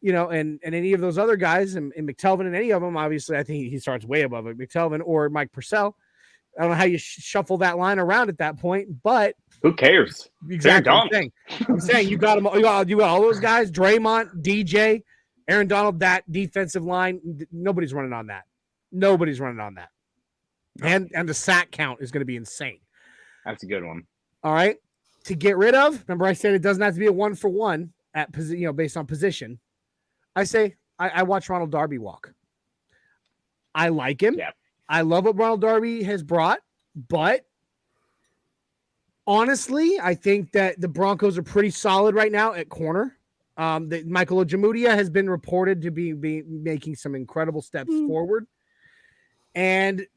and any of those other guys and McTelvin and any of them. Obviously, I think he starts way above it, McTelvin or Mike Purcell. I don't know how you shuffle that line around at that point, but who cares? Exactly. I'm saying you got them. You got all those guys: Draymond, DJ, Aaron Donald. That defensive line, nobody's running on that. Nobody's running on that. And the sack count is going to be insane. That's a good one. All right, to get rid of. Remember, I said it doesn't have to be a 1-for-1 at based on position. I say I watch Ronald Darby walk. I like him. Yeah. I love what Ronald Darby has brought, but honestly, I think that the Broncos are pretty solid right now at corner. That Michael Ojemudia has been reported to be making some incredible steps forward. And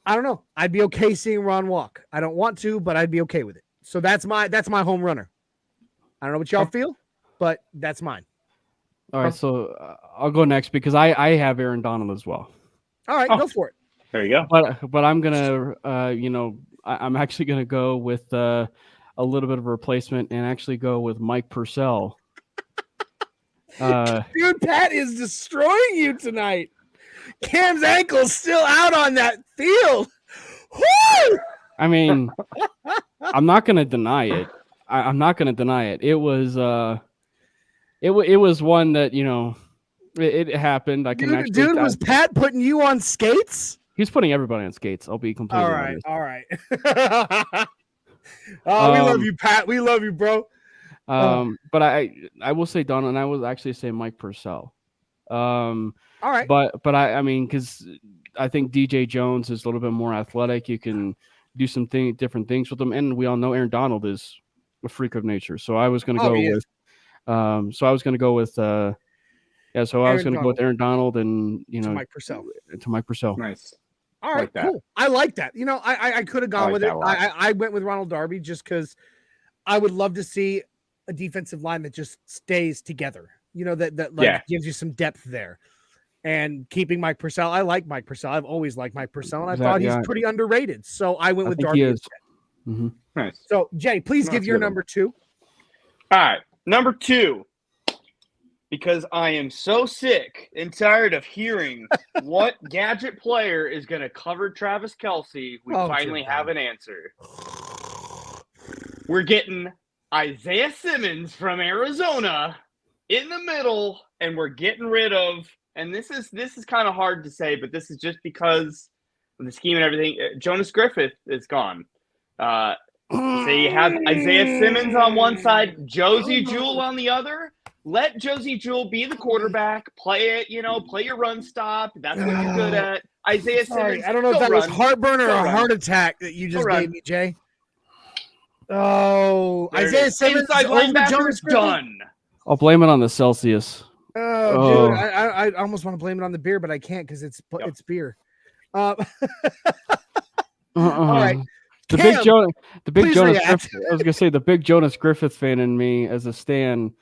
I don't know. I'd be okay seeing Ron walk. I don't want to, but I'd be okay with it. So that's my home runner. I don't know what y'all feel, but that's mine. All right, so I'll go next because I have Aaron Donald as well. All right, go for it. There you go. But I'm gonna, I'm actually gonna go with a little bit of a replacement and actually go with Mike Purcell. Dude, Pat is destroying you tonight. Cam's ankle's still out on that field. Woo! I mean, I'm not gonna deny it. I'm not gonna deny it. It was it was one that it happened. I can dude, was Pat putting you on skates? He's putting everybody on skates. I'll be completely honest. All right. We love you, Pat. We love you, bro. But I will say Donald, and I will actually say Mike Purcell. All right. But I mean, because I think DJ Jones is a little bit more athletic. You can do some different things with him, and we all know Aaron Donald is a freak of nature. So I was going to go with. So I was going to go with. I was going to go with Aaron Donald and to Mike Purcell. To Mike Purcell. Nice. All right, cool. I like that. I could have gone with it. I went with Ronald Darby just because I would love to see a defensive line that just stays together. That gives you some depth there. And keeping Mike Purcell, I like Mike Purcell. I've always liked Mike Purcell, and I thought he's pretty underrated. So I went with Darby instead. Mm-hmm. Nice. So Jay, please give your number 2. All right, number 2. Because I am so sick and tired of hearing what gadget player is going to cover Travis Kelce, we finally have an answer. We're getting Isaiah Simmons from Arizona in the middle, and we're getting rid of, and this is kind of hard to say, but this is just because of the scheme and everything. Jonas Griffith is gone. So you have Isaiah Simmons on one side, Josie Jewell on the other. Let Josie Jewell be the quarterback. Play it, play your run stop. That's what you're good at. Isaiah Simmons. I don't know if that was heartburn or a heart attack that you just gave me, Jay. Oh, Isaiah Simmons inside linebacker's done. I'll blame it on the Celsius. Oh, dude, I almost want to blame it on the beer, but I can't because it's beer. All right. The big Jonas Griffith, I was gonna say the big Jonas Griffith fan in me as a stan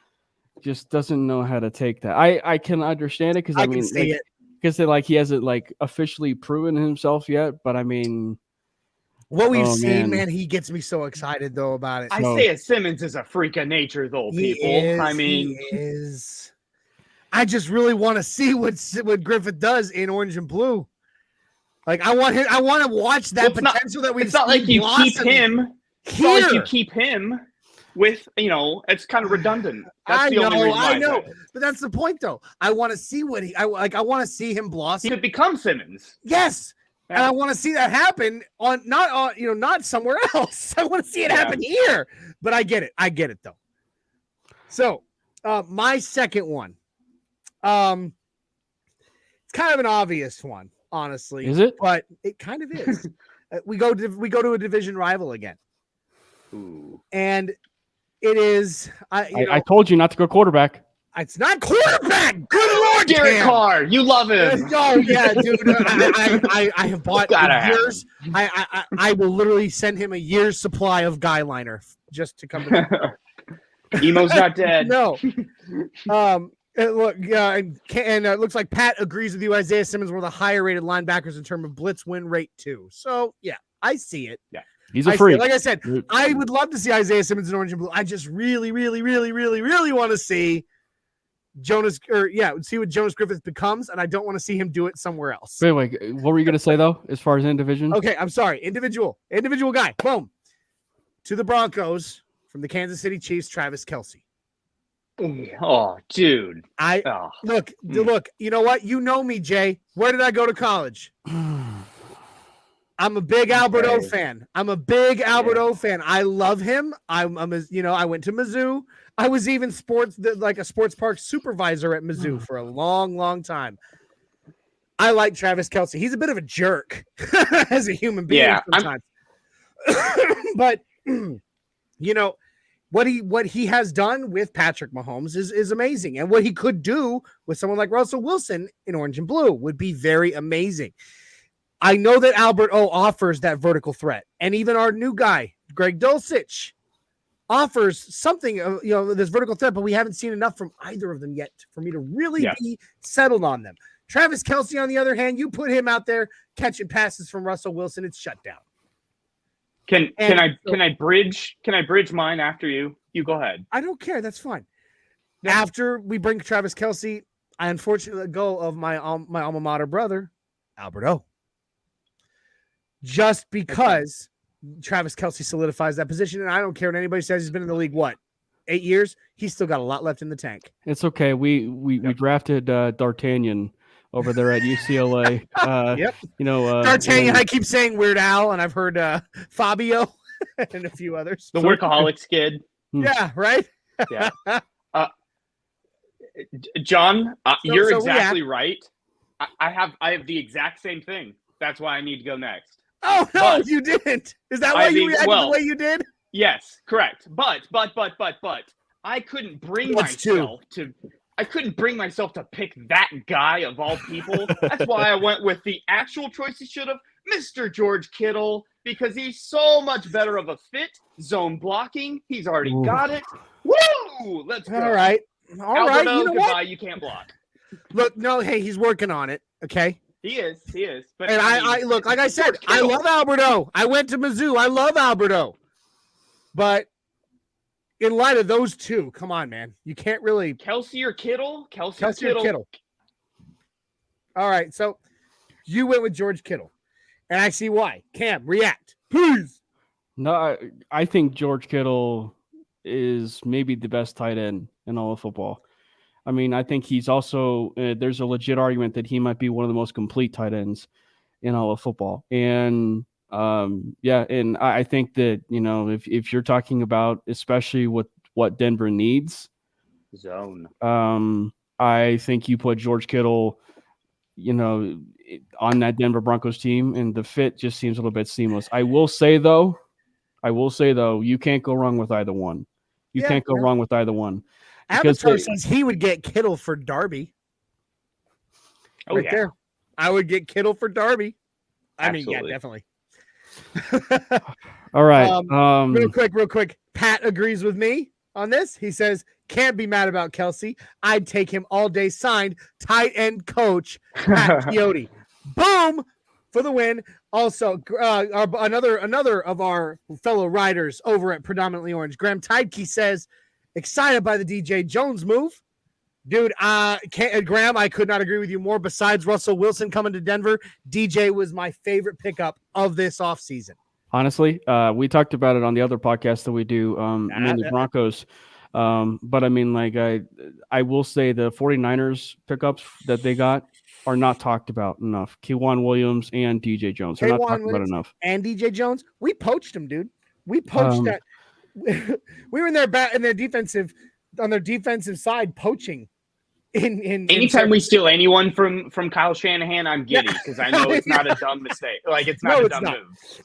just doesn't know how to take that. I can understand it because I mean, because he hasn't officially proven himself yet. But I mean, what we've seen, man, he gets me so excited though about it. Isaiah Simmons is a freak of nature, though. People, he is. I just really want to see what Griffith does in orange and blue. I want to watch that potential that we've seen. It's not like you keep him here. Like you keep him with, it's kind of redundant. That's I the only reason why I know. But that's the point, though. I want to see what I want to see him blossom. He could become Simmons. Yes. Yeah. And I want to see that happen not somewhere else. I want to see it happen here. But I get it though. So, my second one. It's kind of an obvious one, honestly. Is it? But it kind of is. We go to a division rival again. Ooh. And it is. I told you not to go quarterback. It's not quarterback. Good Lord, Derek Carr. You love him. Oh yeah, dude. I have bought years. I will literally send him a year's supply of guy liner just to come to Emo's not dead. No. Look, and it looks like Pat agrees with you. Isaiah Simmons, one of the higher rated linebackers in terms of blitz win rate too. So yeah, I see it. Yeah, he's a freak. Like I said, I would love to see Isaiah Simmons in orange and blue. I just really, really, really, really, really want to see see what Jonas Griffith becomes, and I don't want to see him do it somewhere else. Wait, what were you going to say though, as far as in division? Okay, I'm sorry. Individual guy. Boom. To the Broncos from the Kansas City Chiefs, Travis Kelce. Oh, dude. Look, you know what? You know me, Jay. Where did I go to college? I'm a big Albert O fan. fan. I love him. I went to Mizzou. I was even a sports park supervisor at Mizzou for a long, long time. I like Travis Kelce. He's a bit of a jerk as a human being sometimes. But what he has done with Patrick Mahomes is amazing. And what he could do with someone like Russell Wilson in orange and blue would be very amazing. I know that Albert O offers that vertical threat. And even our new guy, Greg Dulcich, offers something, this vertical threat, but we haven't seen enough from either of them yet for me to really be settled on them. Travis Kelce, on the other hand, you put him out there catching passes from Russell Wilson, it's shut down. Can I bridge mine after you? You go ahead. I don't care. That's fine. After we bring Travis Kelce, I unfortunately let go of my alma mater brother, Albert O. Just because Travis Kelce solidifies that position, and I don't care what anybody says. He's been in the league 8 years? He's still got a lot left in the tank. It's okay. We drafted D'Artagnan over there at UCLA. D'Artagnan. I keep saying Weird Al, and I've heard Fabio and a few others. The Workaholics kid. Yeah, right? Yeah. John, you're exactly right. I have the exact same thing. That's why I need to go next. Oh, no, you didn't. Is that why you reacted the way you did? Yes, correct. But I couldn't bring myself to pick that guy of all people. That's why I went with the actual choice he should have, Mr. George Kittle, because he's so much better of a fit. Zone blocking, he's already got it. Woo! Let's go. All right. Alberto, you know goodbye. what? You can't block. Look, no, hey, he's working on it. Okay. He is. But and I look, like I said, I love Alberto. I went to Mizzou. I love Alberto. But in light of those two, come on, man. You can't really. Kelce or Kittle? Kelce or Kittle. All right. So you went with George Kittle. And I see why. Cam, react. Please. No, I think George Kittle is maybe the best tight end in all of football. I mean, I think he's also there's a legit argument that he might be one of the most complete tight ends in all of football. And and I think that, if you're talking about especially what Denver needs, Zone. I think you put George Kittle, on that Denver Broncos team, and the fit just seems a little bit seamless. I will say though, you can't go wrong with either one. You can't go wrong with either one. Avatar says he would get Kittle for Darby. Oh, yeah. There. I would get Kittle for Darby. I Absolutely. mean, yeah, definitely. All right. Real quick. Pat agrees with me on this. He says, can't be mad about Kelsey. I'd take him all day. Signed, tight end coach, Pat Chiotti. Boom for the win. Also, another of our fellow writers over at Predominantly Orange, Graham Teidke, says, excited by the DJ Jones move. Dude, Graham, I could not agree with you more. Besides Russell Wilson coming to Denver, DJ was my favorite pickup of this offseason. Honestly, we talked about it on the other podcast that we do, mainly Broncos. But I mean, like, I will say the 49ers pickups that they got are not talked about enough. K'Wan Williams and DJ Jones are not talked about enough. And DJ Jones, we poached him, dude. We poached that. We were in their defensive side poaching. Anytime we steal anyone from Kyle Shanahan, I'm giddy because I know it's not a dumb mistake. Like, it's not a dumb move.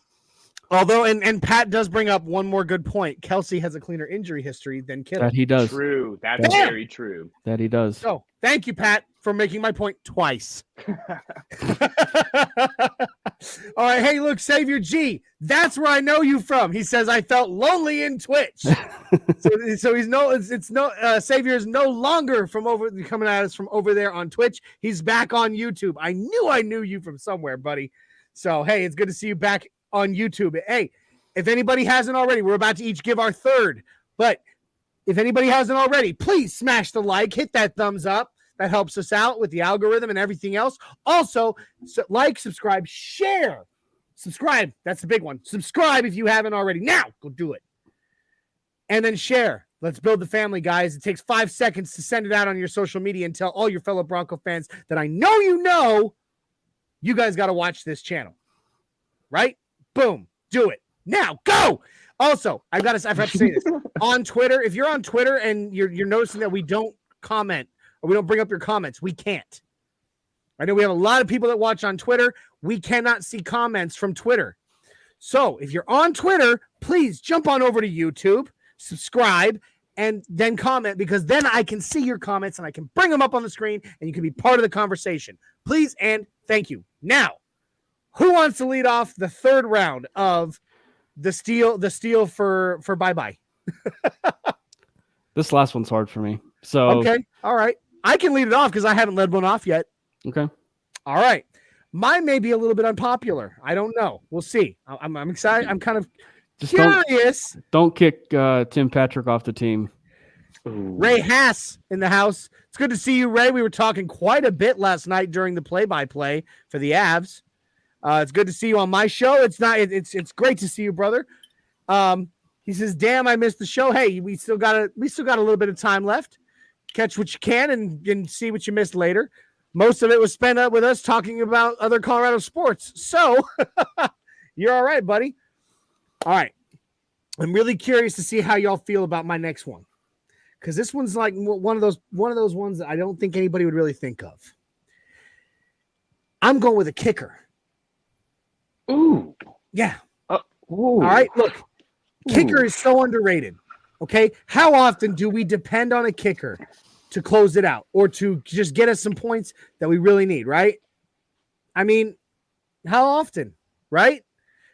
Although, and Pat does bring up one more good point. Kelsey has a cleaner injury history than Kittle. That he does. True. That's very true. That he does. So, thank you, Pat, for making my point twice. All right. Hey, look, Savior G. That's where I know you from. He says, I felt lonely in Twitch. so he's Savior is no longer coming at us from over there on Twitch. He's back on YouTube. I knew you from somewhere, buddy. So, hey, it's good to see you back on YouTube. Hey, if anybody hasn't already, we're about to each give our third. But if anybody hasn't already, please smash the like, hit that thumbs up. That helps us out with the algorithm and everything else. Also, like, subscribe, share. Subscribe. That's the big one. Subscribe if you haven't already. Now, go do it. And then share. Let's build the family, guys. It takes 5 seconds to send it out on your social media and tell all your fellow Bronco fans that I know you guys got to watch this channel. Right? Boom. Do it. Now, go. Also, I forgot to say this. On Twitter, if you're on Twitter and you're noticing that we don't comment or we don't bring up your comments, we can't. I know we have a lot of people that watch on Twitter. We cannot see comments from Twitter. So if you're on Twitter, please jump on over to YouTube, subscribe, and then comment, because then I can see your comments and I can bring them up on the screen and you can be part of the conversation. Please and thank you. Now, who wants to lead off the third round of the steal for bye-bye? This last one's hard for me. So okay. All right. I can lead it off because I haven't led one off yet. Okay. All right. Mine may be a little bit unpopular. I don't know. We'll see. I'm excited. I'm kind of curious. Don't kick Tim Patrick off the team. Ooh. Ray Haas in the house. It's good to see you, Ray. We were talking quite a bit last night during the play-by-play for the Avs. It's good to see you on my show. It's great to see you, brother. He says, "Damn, I missed the show." Hey, we still got a little bit of time left. Catch what you can and see what you missed later. Most of it was spent up with us talking about other Colorado sports. So you're all right, buddy. All right. I'm really curious to see how y'all feel about my next one, because this one's like one of those ones that I don't think anybody would really think of. I'm going with a kicker. Ooh. Yeah. Ooh. All right. Look, kicker is so underrated. Okay. How often do we depend on a kicker to close it out or to just get us some points that we really need? Right. I mean, how often? Right.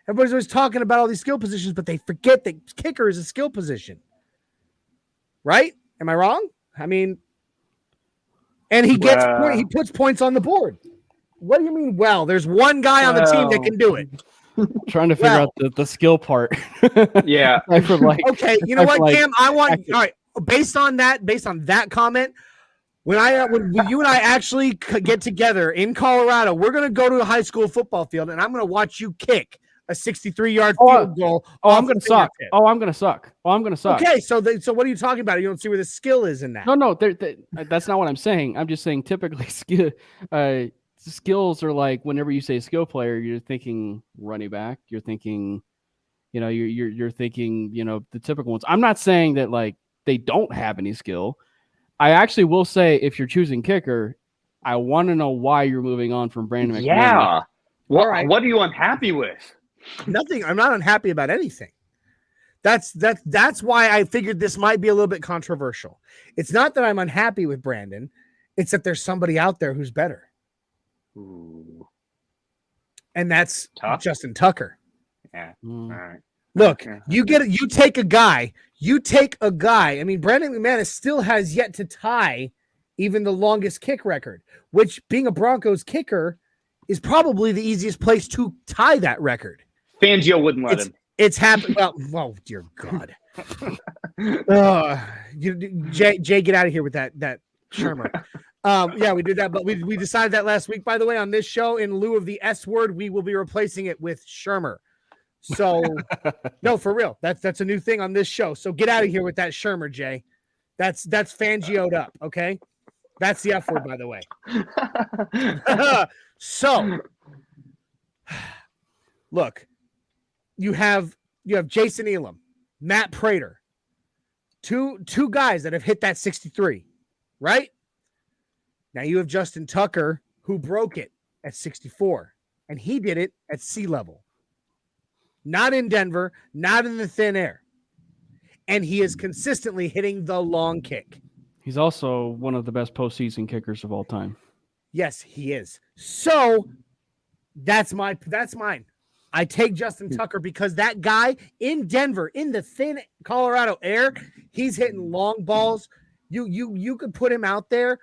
Everybody's always talking about all these skill positions, but they forget that kicker is a skill position. Right. Am I wrong? I mean, and he puts points on the board. What do you mean? Well, there's one guy on the team that can do it. Trying to figure out the skill part. Yeah. Okay. You know what, Cam? All right. Based on that comment, when you and I actually get together in Colorado, we're going to go to a high school football field and I'm going to watch you kick a 63-yard field goal. I'm going to suck. I'm going to suck. Okay. So what are you talking about? You don't see where the skill is in that. No, that's not what I'm saying. I'm just saying typically skills are like, whenever you say skill player, you're thinking running back, you're thinking, you're thinking, the typical ones. I'm not saying that like they don't have any skill. I actually will say, if you're choosing kicker, I want to know why you're moving on from Brandon McManus. Yeah. All right. What are you unhappy with? Nothing. I'm not unhappy about anything. That's why I figured this might be a little bit controversial. It's not that I'm unhappy with Brandon. It's that there's somebody out there who's better. Ooh. And that's Tough? Justin Tucker. Yeah. All right. Look, you take a guy. I mean, Brandon McManus still has yet to tie even the longest kick record, which, being a Broncos kicker, is probably the easiest place to tie that record. Fangio wouldn't let him. It's happened. Well, dear God. Jay, get out of here with that Shermer. Yeah, we did that, but we decided that last week, by the way, on this show. In lieu of the S word, we will be replacing it with Shermer. So, no, for real. That's a new thing on this show. So get out of here with that Shermer, Jay. That's Fangio'd up, okay? That's the F word, by the way. So, look, you have Jason Elam, Matt Prater, two guys that have hit that 63, right? Now you have Justin Tucker, who broke it at 64, and he did it at sea level. Not in Denver, not in the thin air. And he is consistently hitting the long kick. He's also one of the best postseason kickers of all time. Yes, he is. So that's mine. I take Justin Tucker because that guy in Denver, in the thin Colorado air, he's hitting long balls. You could put him out there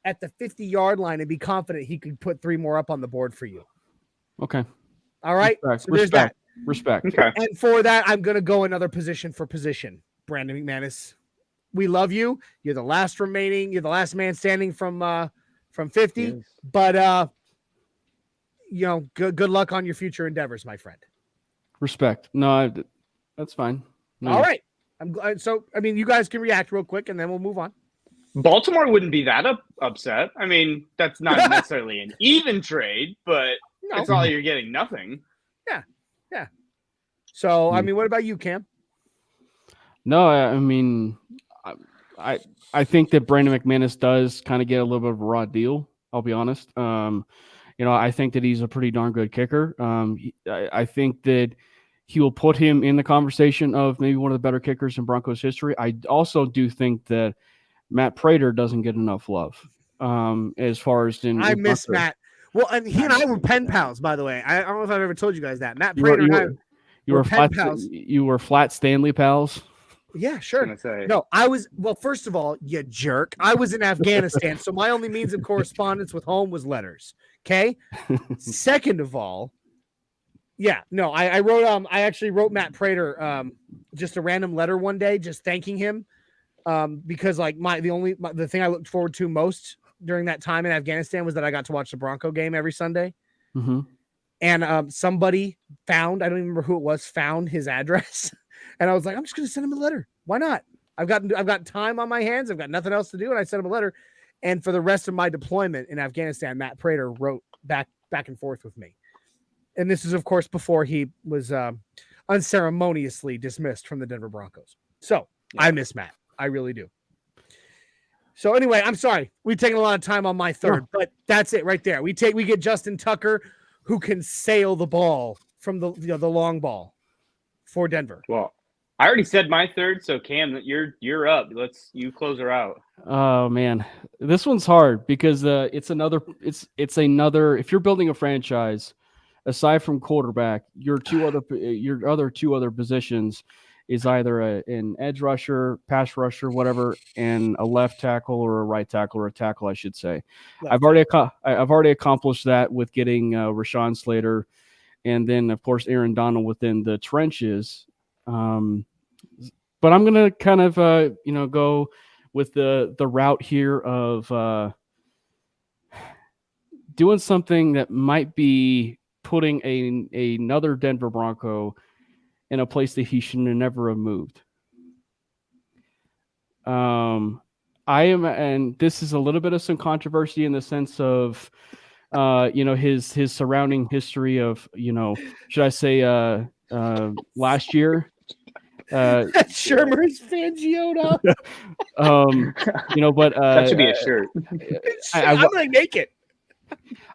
at the 50-yard line and be confident he could put 3 more up on the board for you. Okay. All right. Respect. So there's that. Respect. Okay. And for that, I'm going to go another position for position. Brandon McManus, we love you. You're the last man standing from 50. Yes. But good luck on your future endeavors, my friend. Respect. No, that's fine. No. All right. I'm glad. So, I mean, you guys can react real quick, and then we'll move on. Baltimore wouldn't be that upset. I mean, that's not necessarily an even trade, but it's not like you're getting nothing. Yeah. So, I mean, what about you, Cam? No, I mean, I think that Brandon McManus does kind of get a little bit of a raw deal. I'll be honest. I think that he's a pretty darn good kicker. I think that he will put him in the conversation of maybe one of the better kickers in Broncos history. I also do think that Matt Prater doesn't get enough love. As far as I miss Matt. Well, and he and I were pen pals, by the way. I don't know if I've ever told you guys that. Matt Prater and I were pen pals. You were flat Stanley pals? Yeah, sure. No, I was, well, first of all, you jerk. I was in Afghanistan, so my only means of correspondence with home was letters. Okay? Second of all, I actually wrote Matt Prater just a random letter one day, just thanking him. Because the thing I looked forward to most during that time in Afghanistan was that I got to watch the Bronco game every Sunday. Mm-hmm. And somebody found, I don't even remember who it was, found his address. And I was like, I'm just going to send him a letter. Why not? I've got time on my hands. I've got nothing else to do. And I sent him a letter. And for the rest of my deployment in Afghanistan, Matt Prater wrote back and forth with me. And this is, of course, before he was unceremoniously dismissed from the Denver Broncos. So I miss Matt. I really do. So anyway, I'm sorry. We've taken a lot of time on my third, but that's it right there. We get Justin Tucker, who can sail the ball from the long ball for Denver. Well, I already said my third, so Cam, you're up. You close her out. Oh man, this one's hard because it's another. If you're building a franchise, aside from quarterback, your other two other positions is either an edge rusher, pass rusher, whatever, and a left tackle or a right tackle, or a tackle, I should say. I've already accomplished that with getting Rashawn Slater, and then of course Aaron Donald within the trenches. But I'm gonna kind of go with the route here of doing something that might be putting another Denver Bronco in a place that he should never have moved. I am, and this is a little bit of some controversy in the sense of, his surrounding history of, should I say, last year, Shermer's Fangiota. But That should be a shirt. I'm gonna make it.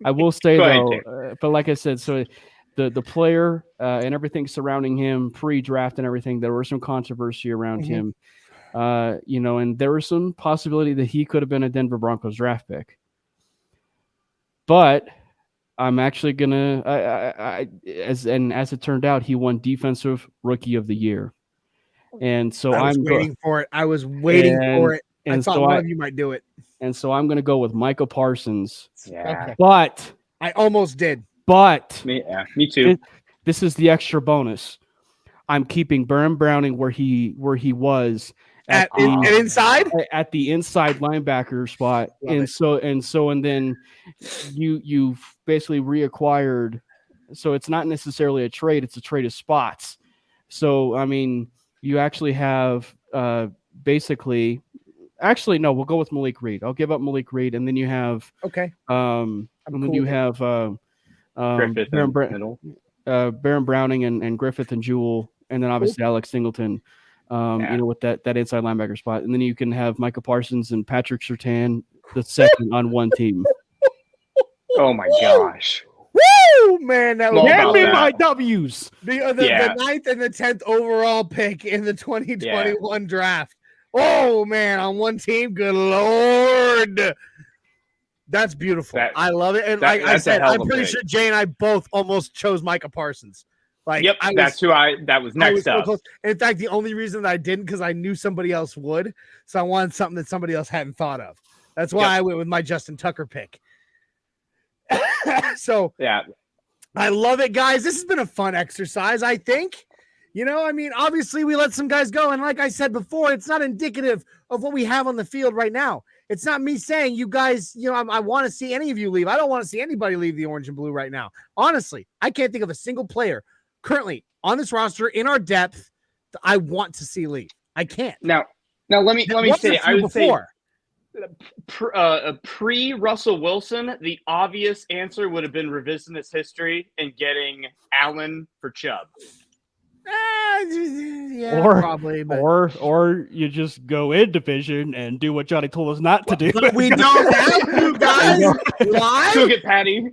I will say Go ahead, though, but like I said, so the player and everything surrounding him pre-draft and everything, there was some controversy around him. And there was some possibility that he could have been a Denver Broncos draft pick. But I'm actually gonna, as it turned out, he won Defensive Rookie of the Year, and so I was waiting for it. I was waiting for it. I thought one of you might do it, and so I'm gonna go with Micah Parsons. Yeah, okay. But I almost did. But me too. This is the extra bonus. I'm keeping Baron Browning where he was at the inside linebacker spot. And then you basically reacquired. So it's not necessarily a trade, it's a trade of spots. So I mean, you actually have basically actually no, we'll go with Malik Reed. I'll give up Malik Reed, and then you have you have Griffith Baron Browning and Griffith and Jewell, and then obviously Alex Singleton. With that inside linebacker spot, and then you can have Micah Parsons and Patrick Surtain, the second on one team. Oh my gosh! Woo, man! That was Hand me my W's. The 9th and the 10th overall pick in the 2021 draft. Oh man, on one team. Good Lord, that's beautiful. I love it. And like I said, I'm pretty sure Jay and I both almost chose Micah Parsons. Like, yep, that was next up. So in fact, the only reason that I didn't because I knew somebody else would, so I wanted something that somebody else hadn't thought of. That's why I went with my Justin Tucker pick. So yeah, I love it, guys. This has been a fun exercise, I think. I mean, obviously we let some guys go, and like I said before, it's not indicative of what we have on the field right now. It's not me saying you guys, I want to see any of you leave. I don't want to see anybody leave the orange and blue right now. Honestly, I can't think of a single player currently on this roster in our depth that I want to see leave. I can't. Now let me say, I would say pre-Russell Wilson, the obvious answer would have been revisionist history and getting Allen for Chubb. Yeah, or probably, but... or you just go in division and do what Johnny told us not to do. But we don't have to, guys. Why? Go get Patty.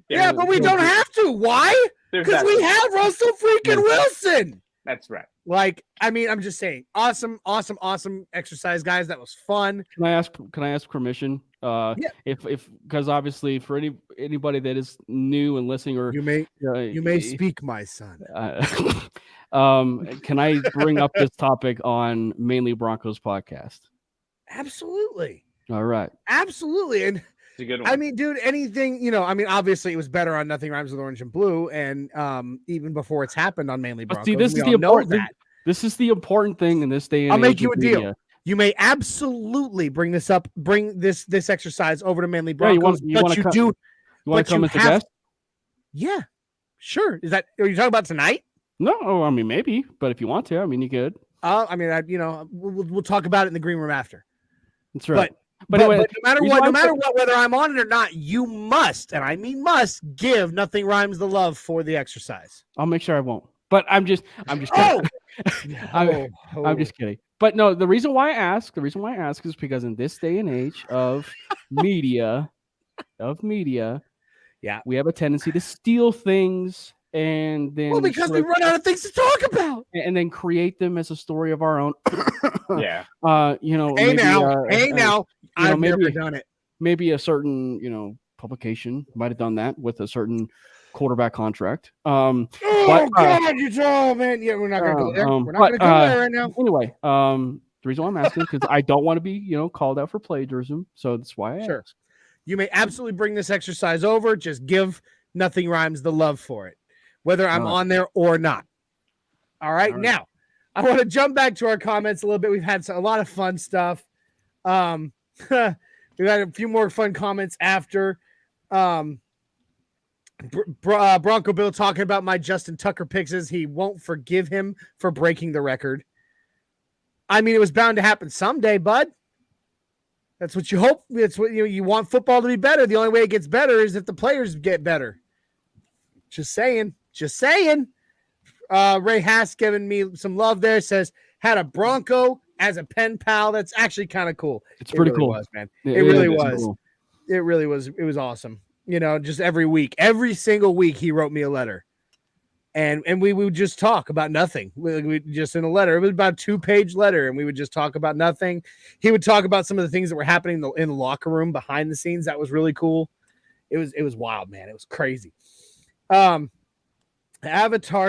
Yeah, but we don't have to. Why? Because we have Russell freaking Wilson. That's right. Like, I mean, I'm just saying, awesome exercise, guys. That was fun. Can I ask permission? If because obviously for anybody that is new and listening, or you may speak, my son. Can I bring up this topic on Mainly Broncos podcast? Absolutely. All right. Absolutely. And it's a good one. I mean, dude, anything, obviously it was better on Nothing Rhymes with Orange and Blue, and even before it's happened on Mainly Broncos. See, this is the important. This is the important thing in this day and age. I'll make you a media. deal. You may absolutely bring this exercise over to Mainly Broncos, You want to come as a guest? Yeah, sure. Are you talking about tonight? No, I mean maybe, but if you want to, I mean you could. I mean, we'll talk about it in the green room after. That's right. But anyway, no matter what, whether I'm on it or not, you must, and I mean must, give Nothing Rhymes the love for the exercise. I'll make sure I won't. But I'm just kidding. I'm just kidding. But no, the reason why I ask is because in this day and age of media, we have a tendency to steal things and then because we run out of things to talk about and then create them as a story of our own. Yeah. Hey now, I've never done it. Maybe a certain, publication might have done that with a certain quarterback contract. God, man. Yeah, we're not gonna go there. We're not gonna go there right now. Anyway, the reason why I'm asking is because I don't want to be, called out for plagiarism. So that's why I asked. You may absolutely bring this exercise over. Just give Nothing Rhymes the love for it, whether I'm on there or not. All right. Now, I want to jump back to our comments a little bit. We've had a lot of fun stuff. We've had a few more fun comments after. Bronco Bill talking about my Justin Tucker picks is he won't forgive him for breaking the record. I mean, it was bound to happen someday, bud. That's what you hope. It's what you want football to be better. The only way it gets better is if the players get better. Just saying. Ray Haas giving me some love there. Says, had a Bronco as a pen pal. That's actually kind of cool. It's pretty really cool. Was, man. It really was. Cool. It really was. It was awesome. You know, just every single week, he wrote me a letter. And we would just talk about nothing. We just in a letter. It was about a 2-page letter, and we would just talk about nothing. He would talk about some of the things that were happening in the locker room behind the scenes. That was really cool. It was wild, man. It was crazy. Avatar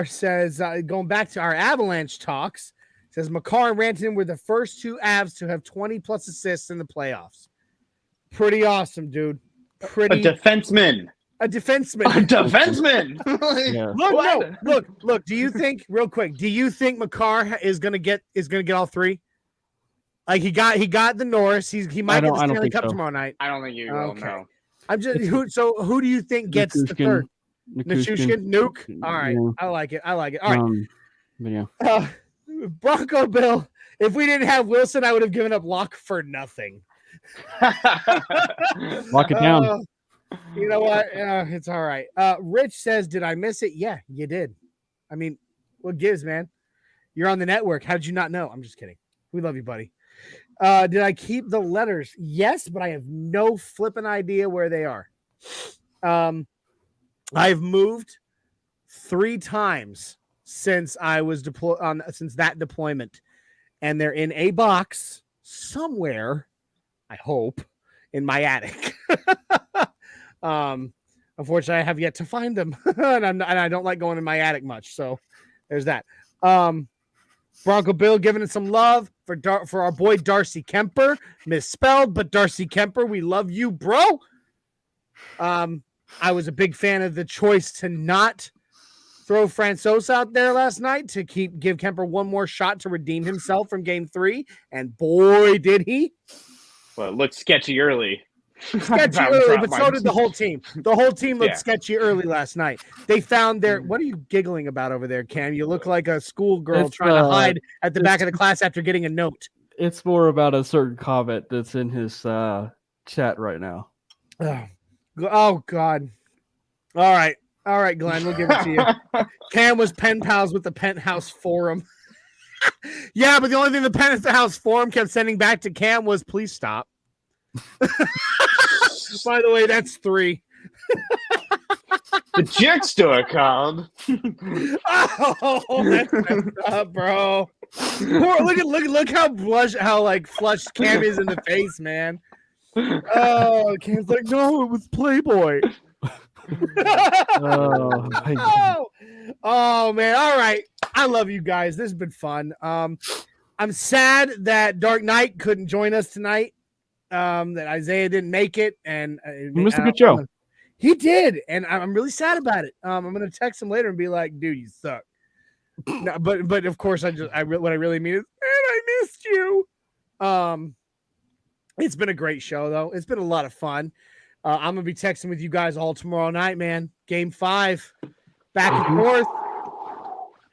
says, going back to our Avalanche talks, says McCarr and Rantanen were the first 2 Avs to have 20-plus assists in the playoffs. Pretty awesome, dude. A defenseman. A defenseman. Yeah. Look. Do you think, real quick, McCarr is gonna get all 3? Like he got the Norris. He might get the Stanley Cup tomorrow night. I don't think you will. No. I'm just who do you think gets the third? Nichushkin? Nuke. All right, yeah. I like it. All right. Yeah. Bronco Bill. If we didn't have Wilson, I would have given up Locke for nothing. Lock it down. You know what? It's all right. Rich says, did I miss it? Yeah, you did. I mean, what gives, man? You're on the network. How did you not know? I'm just kidding. We love you, buddy. Did I keep the letters? Yes, but I have no flipping idea where they are. I've moved 3 times since I was since that deployment, and they're in a box somewhere, I hope, in my attic. Unfortunately, I have yet to find them, and I don't like going in my attic much. So there's that. Bronco Bill giving it some love for our boy Darcy Kemper, misspelled, but Darcy Kemper, we love you, bro. I was a big fan of the choice to not throw Francois out there last night to give Kemper one more shot to redeem himself from Game 3, and boy, did he! Well, it looked sketchy early. Sketchy early, but so did the whole team. The whole team looked sketchy early last night. They found their. What are you giggling about over there, Cam? You look like a schoolgirl trying to hide at the back of the class after getting a note. It's more about a certain comment that's in his chat right now. Oh God! All right, Glenn, we'll give it to you. Cam was pen pals with the Penthouse Forum. Yeah, but the only thing the Penthouse Forum kept sending back to Cam was, "Please stop." By the way, that's 3. The Jerkster called. Oh, that's messed up, bro. Look how like flushed Cam is in the face, man. Oh, Cam's like, no, it was Playboy. Oh man, all right. I love you guys. This has been fun. I'm sad that Dark Knight couldn't join us tonight. That Isaiah didn't make it, and he missed a good show. He did, and I'm really sad about it. I'm gonna text him later and be like, "Dude, you suck." No, but of course, what I really mean is, man, I missed you. It's been a great show though. It's been a lot of fun. I'm gonna be texting with you guys all tomorrow night, man. Game 5, back and forth.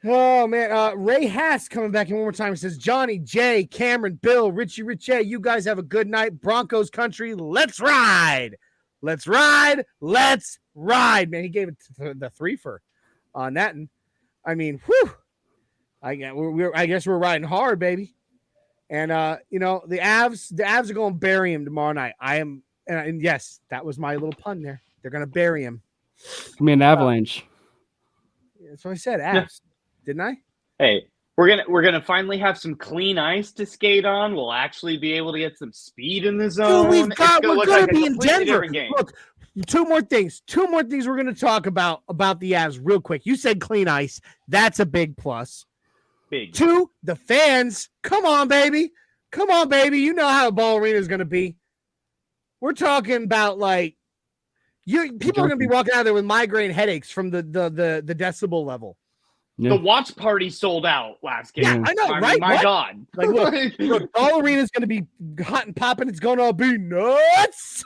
Oh man, Ray Haas coming back in one more time. He says, Johnny, Jay, Cameron, Bill, Richie, you guys have a good night. Broncos country, let's ride. Let's ride. Let's ride. Man, he gave it the 3-fer on that. And I mean, whew. I guess we're riding hard, baby. And the Avs are going to bury him tomorrow night. And yes, that was my little pun there. They're going to bury him. I mean, Avalanche. That's what I said, Avs. Yeah. Didn't I? Hey, we're gonna finally have some clean ice to skate on. We'll actually be able to get some speed in the zone. Dude, we're gonna be in Denver. Look, two more things we're gonna talk about the Avs real quick. You said clean ice. That's a big plus. Big. 2, the fans. Come on, baby. You know how a ball arena is gonna be. We're talking about like people are gonna be walking out there with migraine headaches from the decibel level. Yeah. The watch party sold out last game. Yeah, I know, right? My God. Like, look, all arena's going to be hot and popping. It's going to be nuts.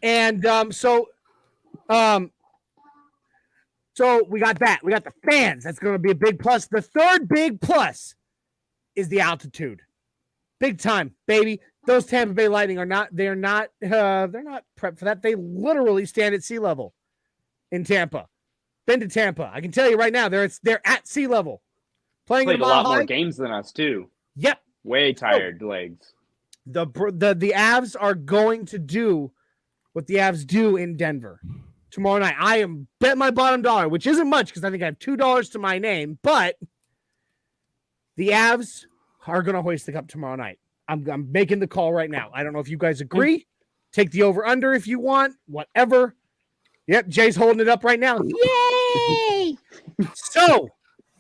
And so we got that. We got the fans. That's going to be a big plus. The third big plus is the altitude. Big time, baby. Those Tampa Bay Lightning they're not prepped for that. They literally stand at sea level in Tampa. been to Tampa. I can tell you right now, they're at sea level. Playing Played in a Mile lot more High. games than us too. Yep. Way tired legs. The Avs are going to do what the Avs do in Denver tomorrow night. I am bet my bottom dollar, which isn't much because I think I have $2 to my name, but the Avs are going to hoist the cup tomorrow night. I'm making the call right now. I don't know if you guys agree. Take the over-under if you want. Whatever. Yep, Jay's holding it up right now. Yay! So,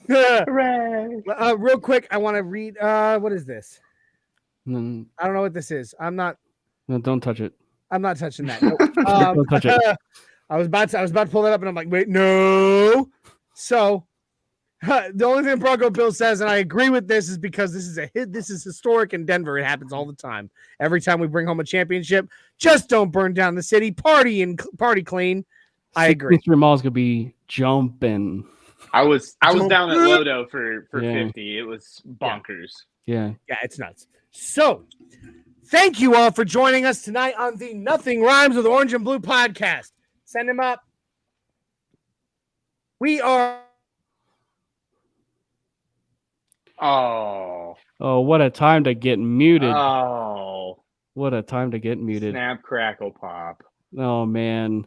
real quick, I want to read. What is this? I don't know what this is. No, don't touch it. I'm not touching that. Don't touch it. I was about to pull that up, and I'm like, wait, no. So, the only thing Bronco Bill says, and I agree with this, is because this is historic in Denver. It happens all the time. Every time we bring home a championship, just don't burn down the city. Party clean. I agree. Mr. Mall's gonna be jumping. I was down at Lodo for 50. It was bonkers. Yeah, it's nuts. So, thank you all for joining us tonight on the Nothing Rhymes with Orange and Blue podcast. Send him up. We are. Oh, what a time to get muted. Oh, what a time to get muted. Snap, crackle, pop. Oh, man.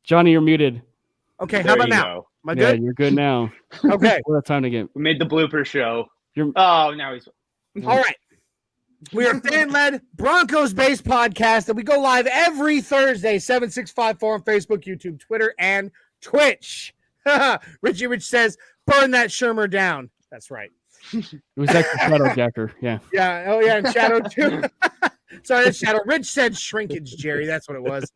Johnny, you're muted. Okay, There how about you now? go. Am I good? Yeah, you're good now. Okay. What a time to get. We made the blooper show. You're... Oh, now he's. All right. We are fan-led, Broncos-based podcast that we go live every Thursday, 7654 on Facebook, YouTube, Twitter, and Twitch. Richie Rich says, burn that Shermer down. That's right. It was actually Shadow Jacker. Yeah. Yeah. Oh, yeah. And Shadow, too. Sorry, that's Shadow. Rich said shrinkage, Jerry. That's what it was.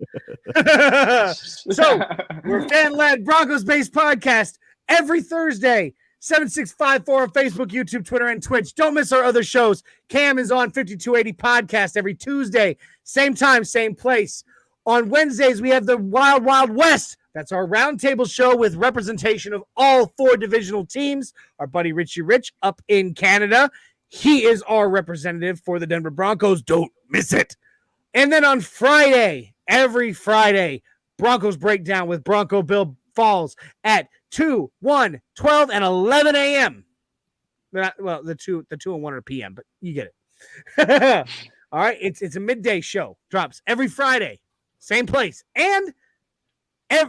So, we're fan-led, Broncos-based podcast every Thursday, 7654 on Facebook, YouTube, Twitter, and Twitch. Don't miss our other shows. Cam is on 5280 Podcast every Tuesday. Same time, same place. On Wednesdays, we have the Wild Wild West. That's our roundtable show with representation of all 4 divisional teams. Our buddy Richie Rich up in Canada. He is our representative for the Denver Broncos. Don't miss it. And then on Friday, every Friday, Broncos Breakdown with Bronco Bill Falls at 2, 1, 12, and 11 a.m. Well, the 2 and 1 are p.m., but you get it. All right, it's a midday show. Drops every Friday. Same place. And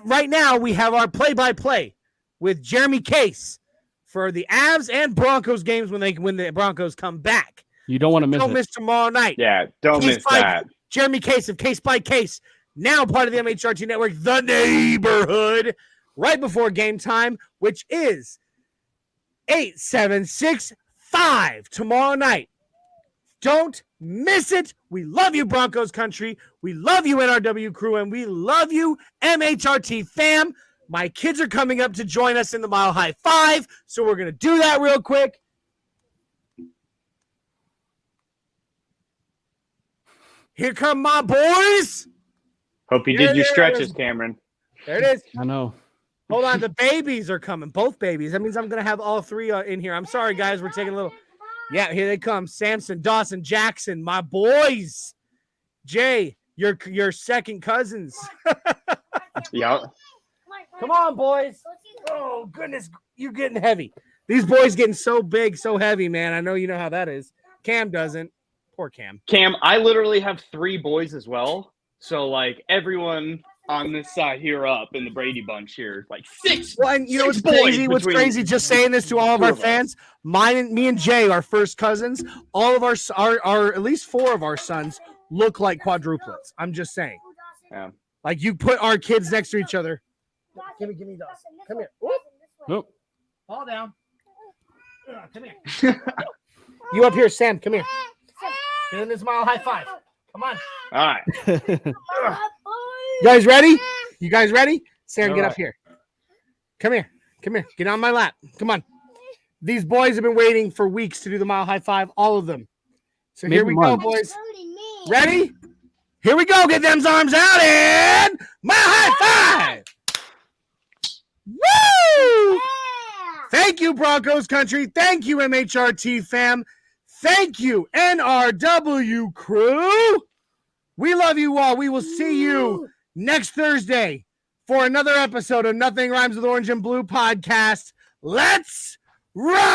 right now, we have our play-by-play with Jeremy Case for the Avs and Broncos games when the Broncos come back. You don't want to miss Don't it. miss tomorrow night. Yeah, don't miss that. Jeremy Case of Case by Case, now part of the MHRT Network, The Neighborhood, right before game time, which is 8/7/6/5 tomorrow night. Don't miss it. We love you, Broncos country. We love you, NRW crew, and we love you, MHRT fam. My kids are coming up to join us in the Mile High 5, so we're going to do that real quick. Here come my boys. Hope you did your stretches, Cameron. There it is. I know. Hold on. The babies are coming. Both babies. That means I'm going to have all 3 in here. I'm sorry, guys. We're taking a little. Yeah, here they come. Samson, Dawson, Jackson, my boys. Jay, your second cousins. Yeah. Come on, boys. Oh, goodness. You're getting heavy. These boys getting so big, so heavy, man. I know you know how that is. Cam doesn't. Poor Cam. Cam, I literally have 3 boys as well. So, like, everyone on this side here up in the Brady bunch here, like 6. Well, and you know what's 6 boys crazy? What's between crazy? Just saying this to all of our fans. Me and Jay, our first cousins. All of our at least 4 of our sons look like quadruplets. I'm just saying. Yeah. Like you put our kids next to each other. Give me, Dawson. Come here. Nope. Fall down. Come here. You up here, Sam. Come here. Doing this Mile High 5. Come on. All right. You guys ready? You guys ready? Sam, get up here. Come here. Come here. Get on my lap. Come on. These boys have been waiting for weeks to do the Mile High 5, all of them. So here we go, boys. Ready? Here we go. Get them arms out and Mile High 5. Woo! Thank you, Broncos country. Thank you, MHRT fam. Thank you, NRW crew. We love you all. We will see you next Thursday for another episode of Nothing Rhymes with Orange and Blue podcast. Let's ride!